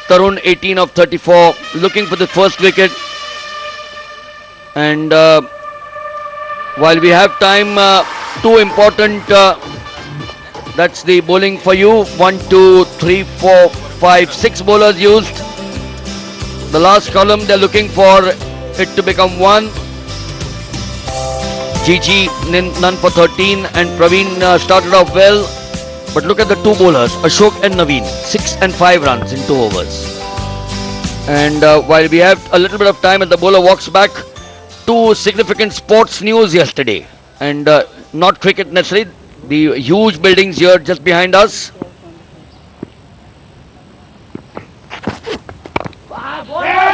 Tarun 18 of 34. Looking for the first wicket. And while we have time, two important, that's the bowling for you. 1, 2, 3, 4, 5, 6 bowlers used. The last column, they're looking for it to become 1. Gigi none for 13, and Praveen started off well, but look at the two bowlers, Ashok and Naveen, 6 and 5 runs in 2 overs. And while we have a little bit of time as the bowler walks back, 2 significant sports news yesterday, and not cricket necessarily, the huge buildings here just behind us.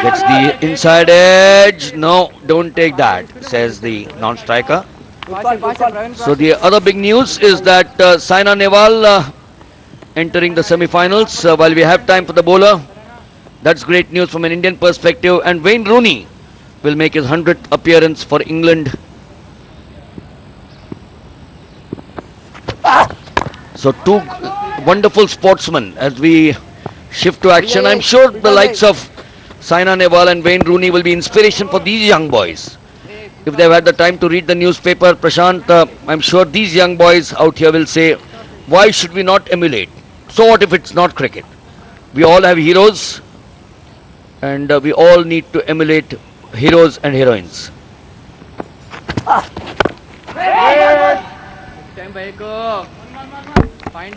Gets the inside edge. No, don't take that, says the non-striker. So the other big news is that Saina Nehwal entering the semi-finals. While we have time for the bowler, that's great news from an Indian perspective. And Wayne Rooney will make his 100th appearance for England. So 2 wonderful sportsmen as we shift to action. I'm sure the likes of Saina Nehwal and Wayne Rooney will be inspiration for these young boys. If they've had the time to read the newspaper, Prashant, I'm sure these young boys out here will say, why should we not emulate? So what if it's not cricket? We all have heroes, and we all need to emulate heroes and heroines.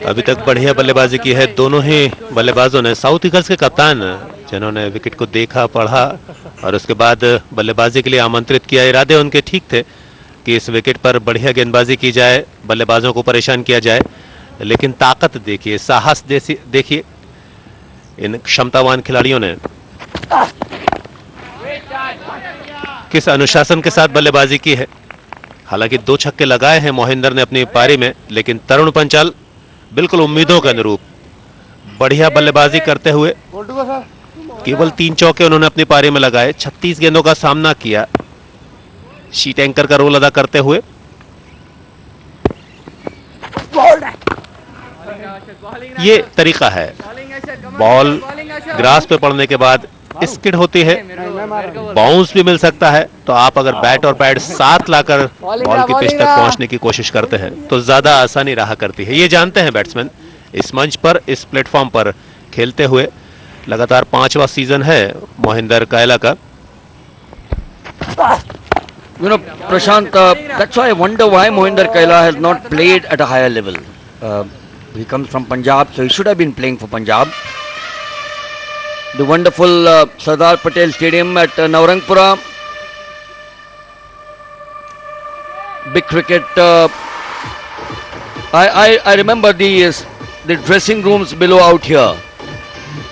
अभी तक बढ़िया बल्लेबाजी की है दोनों ही बल्लेबाजों ने। South eagles के कप्तान जिन्होंने विकेट को देखा, पढ़ा और उसके बाद बल्लेबाजी के लिए आमंत्रित किया। इरादे उनके ठीक थे कि इस विकेट पर बढ़िया गेंदबाजी की जाए, बल्लेबाजों को परेशान किया जाए, लेकिन ताकत देखिए, साहस देखिए इन क्षमतावान खिलाड़ियों ने किस अनुशासन के साथ बल्लेबाजी की है। हालांकि 2 छक्के लगाए हैं मोहिंदर ने अपनी पारी में, लेकिन तरुण पंचाल बिल्कुल उम्मीदों के अनुरूप बढ़िया बल्लेबाजी करते हुए केवल 3 चौके उन्होंने अपनी पारी में लगाए। 36 गेंदों का सामना किया शीट एंकर का रोल अदा करते हुए। ये तरीका है, बॉल ग्रास पे पड़ने के बाद स्किड होती है, बाउंस भी मिल सकता है, तो आप अगर बैट और पैड साथ लाकर बॉल की पिच तक पहुंचने की कोशिश करते हैं तो ज्यादा आसानी रहा करती है। ये जानते हैं बैट्समैन। इस मंच पर, इस प्लेटफॉर्म पर खेलते हुए लगातार 5वां सीजन है मोहिंदर कायला का। You know, Prashant, that's why I wonder why Mohinder Kaila has not played at a higher level. He comes from Punjab, so he should have been playing for Punjab. The wonderful Sardar Patel Stadium at Navrangpura. Big cricket. I remember the dressing rooms below out here.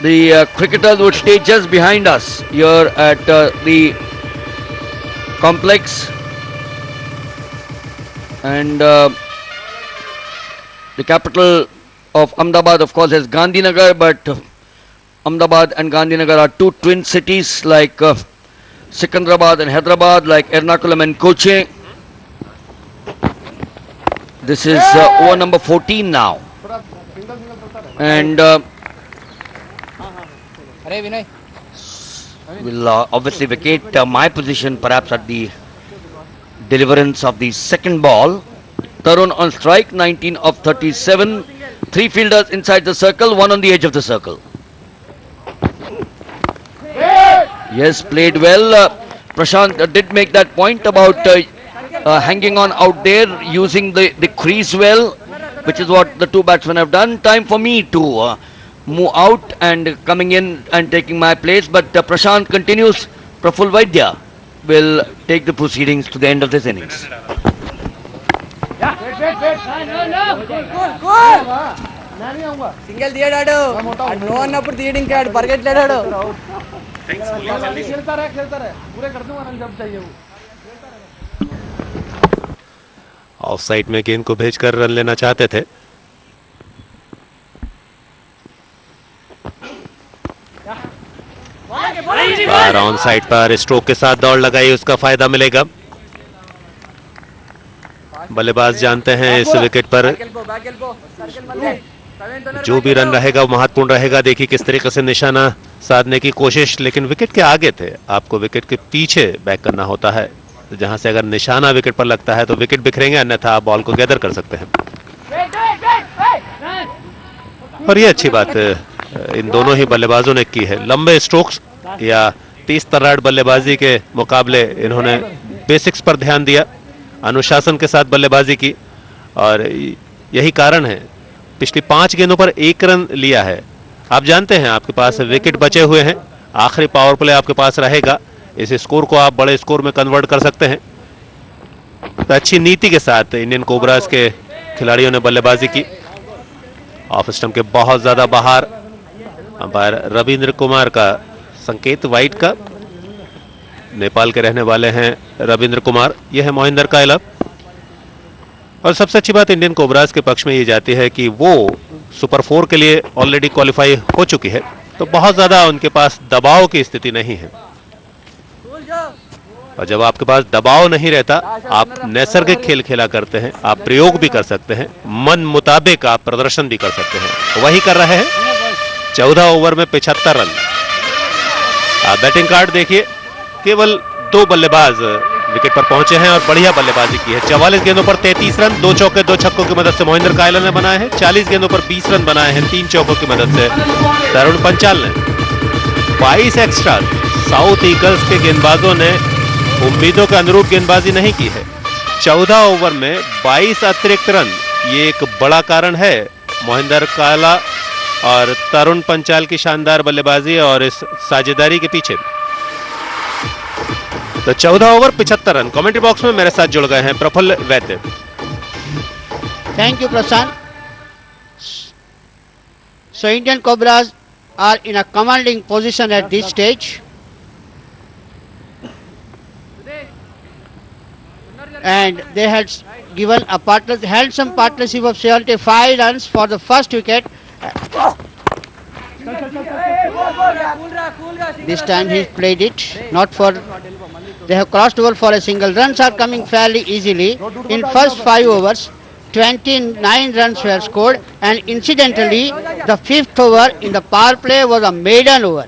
The cricketers would stay just behind us here at the complex, and the capital of Ahmedabad, of course, is Gandhinagar, but Ahmedabad and Gandhinagar are two twin cities like Secunderabad and Hyderabad, like Ernakulam and Kochi. This is over number 14 now, and will obviously vacate my position perhaps at the deliverance of the second ball. Tarun on strike, 19 of 37. 3 fielders inside the circle, 1 on the edge of the circle. Yes, played well. Prashant did make that point about hanging on out there, using the crease well, which is what the two batsmen have done. Time for me to move out and coming in and taking my place, but Prashant continues. Praful Vaidya will take the proceedings to the end of this innings. Single తీయడాడు no అన్నప్పుడు తీయడం ఇంకా పరిగెట్టలేడాడు of side में गेंद को भेजकर run लेना चाहते थे। ऑन साइड पर स्ट्रोक के साथ दौड़ लगाई, उसका फायदा मिलेगा। बल्लेबाज जानते हैं इस विकेट पर जो भी रन रहेगा वो महत्वपूर्ण रहेगा। देखिए किस तरीके से निशाना साधने की कोशिश, लेकिन विकेट के आगे थे, आपको विकेट के पीछे बैक करना होता है। तो जहां से अगर निशाना विकेट पर लगता है तो विकेट बिखरेंगे, अन्यथा आप बॉल को गैदर कर सकते हैं। और ये अच्छी बात इन दोनों ही बल्लेबाजों ने की है। लंबे स्ट्रोक्स या तेज तर्रार बल्लेबाजी के मुकाबले इन्होंने बेसिक्स पर ध्यान दिया, अनुशासन के साथ बल्लेबाजी की, और यही कारण है पिछली 5 गेंदों पर 1 रन लिया है। आप जानते हैं आपके पास विकेट बचे हुए हैं, आखिरी पावर प्ले आपके पास रहेगा, इस स्कोर को आप बड़े स्कोर में कन्वर्ट कर सकते हैं। तो अच्छी नीति के साथ इंडियन कोबराज के खिलाड़ियों ने बल्लेबाजी की। ऑफ स्टंप के बहुत ज्यादा बाहर, अंपायर रविंद्र कुमार का संकेत वाइड का। नेपाल के रहने वाले हैं रविंद्र कुमार, यह है मोहिंदर कायला। और सबसे अच्छी बात इंडियन कोबराज के पक्ष में ये जाती है कि वो सुपर 4 के लिए ऑलरेडी क्वालिफाई हो चुकी है, तो बहुत ज्यादा उनके पास दबाव की स्थिति नहीं है। और जब आपके पास दबाव नहीं रहता, आप नैसर्गिक खेल खेला करते हैं, आप प्रयोग भी कर सकते हैं, मन मुताबिक आप प्रदर्शन भी कर सकते हैं। वही कर रहे हैं। 14 ओवर में 75 रन। आप बैटिंग कार्ड देखिए, केवल 2 बल्लेबाज विकेट पर पहुंचे हैं और बढ़िया बल्लेबाजी की है। 44 गेंदों पर 33 रन, 2 चौके 2 छक्कों की मदद से मोहिंदर कायला ने बनाए हैं। 40 गेंदों पर 20 रन बनाए हैं 3 चौकों की मदद से तरुण पंचाल ने। 22 एक्स्ट्रा। साउथ ईगल्स के गेंदबाजों ने उम्मीदों के अनुरूप गेंदबाजी नहीं की है। 14 ओवर में 22 अतिरिक्त रन, ये एक बड़ा कारण है मोहिंदर कायला और तरुण पंचाल की शानदार बल्लेबाजी और इस साझेदारी के पीछे। तो 14 ओवर 75 रन। कमेंट्री बॉक्स में मेरे साथ जुड़ गए हैं प्रफुल्ल वैद्य। Thank you, Prashant. So Indian Cobras are in a commanding position at this stage. And they had given a handsome partnership of 75 runs for the first wicket. This time he played it, not for, they have crossed over for a single. Runs are coming fairly easily. In first 5 overs, 29 runs were scored, and incidentally, the 5th over in the power play was a maiden over.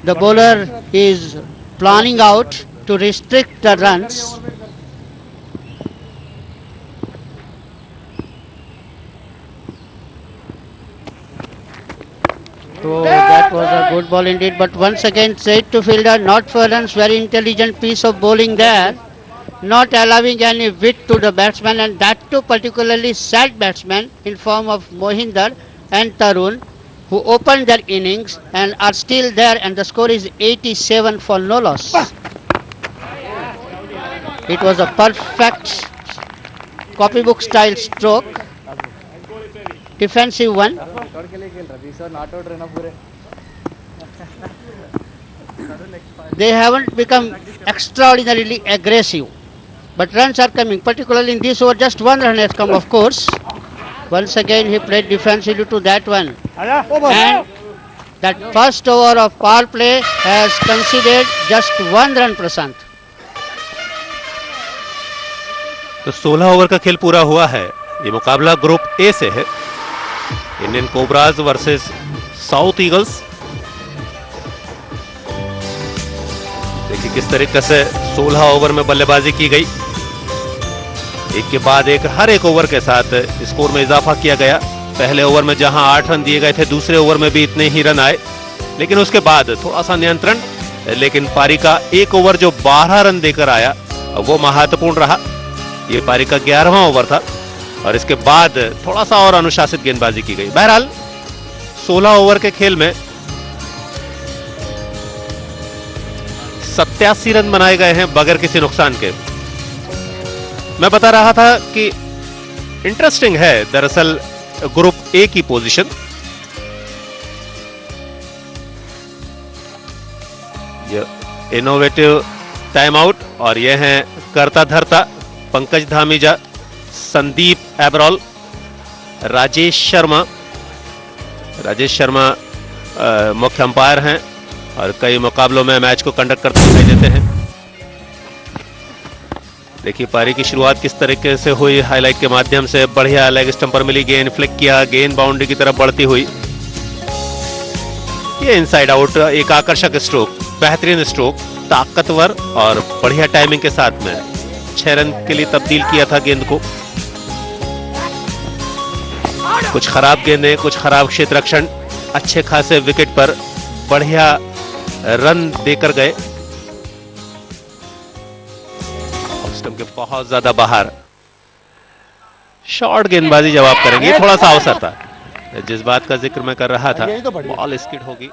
the bowler is planning out to restrict the runs. So that was a good ball indeed, but once again straight to fielder, not for runs, very intelligent piece of bowling there, not allowing any width to the batsman, and that too particularly sad batsman in form of Mohinder and Tarun, who opened their innings and are still there, and the score is 87 for no loss. It was a perfect copybook style stroke, defensive one. They haven't become extraordinarily aggressive, but runs are coming, particularly in this over. Just one run has come, of course. Once again he played defensively to that one, and that first over of power play has conceded just one run, Prashant. तो 16 over का खेल पूरा हुआ है। ये मुकाबला group A से है, Indian cobras versus south eagles. देखिए किस तरीके से 16 ओवर में बल्लेबाजी की गई, एक के बाद एक, हर एक ओवर के साथ स्कोर में इजाफा किया गया। पहले ओवर में जहां 8 रन दिए गए थे, दूसरे ओवर में भी इतने ही रन आए, लेकिन उसके बाद थोड़ा सा नियंत्रण। लेकिन पारी का एक ओवर जो 12 रन देकर आया वो महत्वपूर्ण रहा। ये पारी का 11वां ओवर था और इसके बाद थोड़ा सा और अनुशासित गेंदबाजी की गई। बहरहाल 16 ओवर के खेल में 87 रन बनाए गए हैं बगैर किसी नुकसान के। मैं बता रहा था कि इंटरेस्टिंग है दरअसल ग्रुप ए की पोजीशन। ये इनोवेटिव टाइम आउट, और ये हैं करता धरता पंकज धामीजा, संदीप एबरॉल, राजेश शर्मा। राजेश शर्मा मुख्य अंपायर हैं और कई मुकाबलों में मैच को कंडक्ट करते दिखाई देते हैं। देखिए पारी की शुरुआत किस तरीके से हुई, हाईलाइट के माध्यम से। बढ़िया लेग स्टंप पर मिली गेंद, फ्लिक किया, गेंद बाउंड्री की तरफ बढ़ती हुई। ये इनसाइड आउट, एक आकर्षक स्ट्रोक, बेहतरीन स्ट्रोक, ताकतवर और बढ़िया टाइमिंग के साथ में 6 रन के लिए तब्दील किया था गेंद को। कुछ खराब गेंदें, कुछ खराब क्षेत्र रक्षण, अच्छे खासे विकेट पर बढ़िया रन देकर गए। स्टंप के बहुत ज्यादा बाहर शॉर्ट गेंदबाजी जब आप करेंगे, थोड़ा सा अवसर था। जिस बात का जिक्र मैं कर रहा था, बॉल स्किड होगी।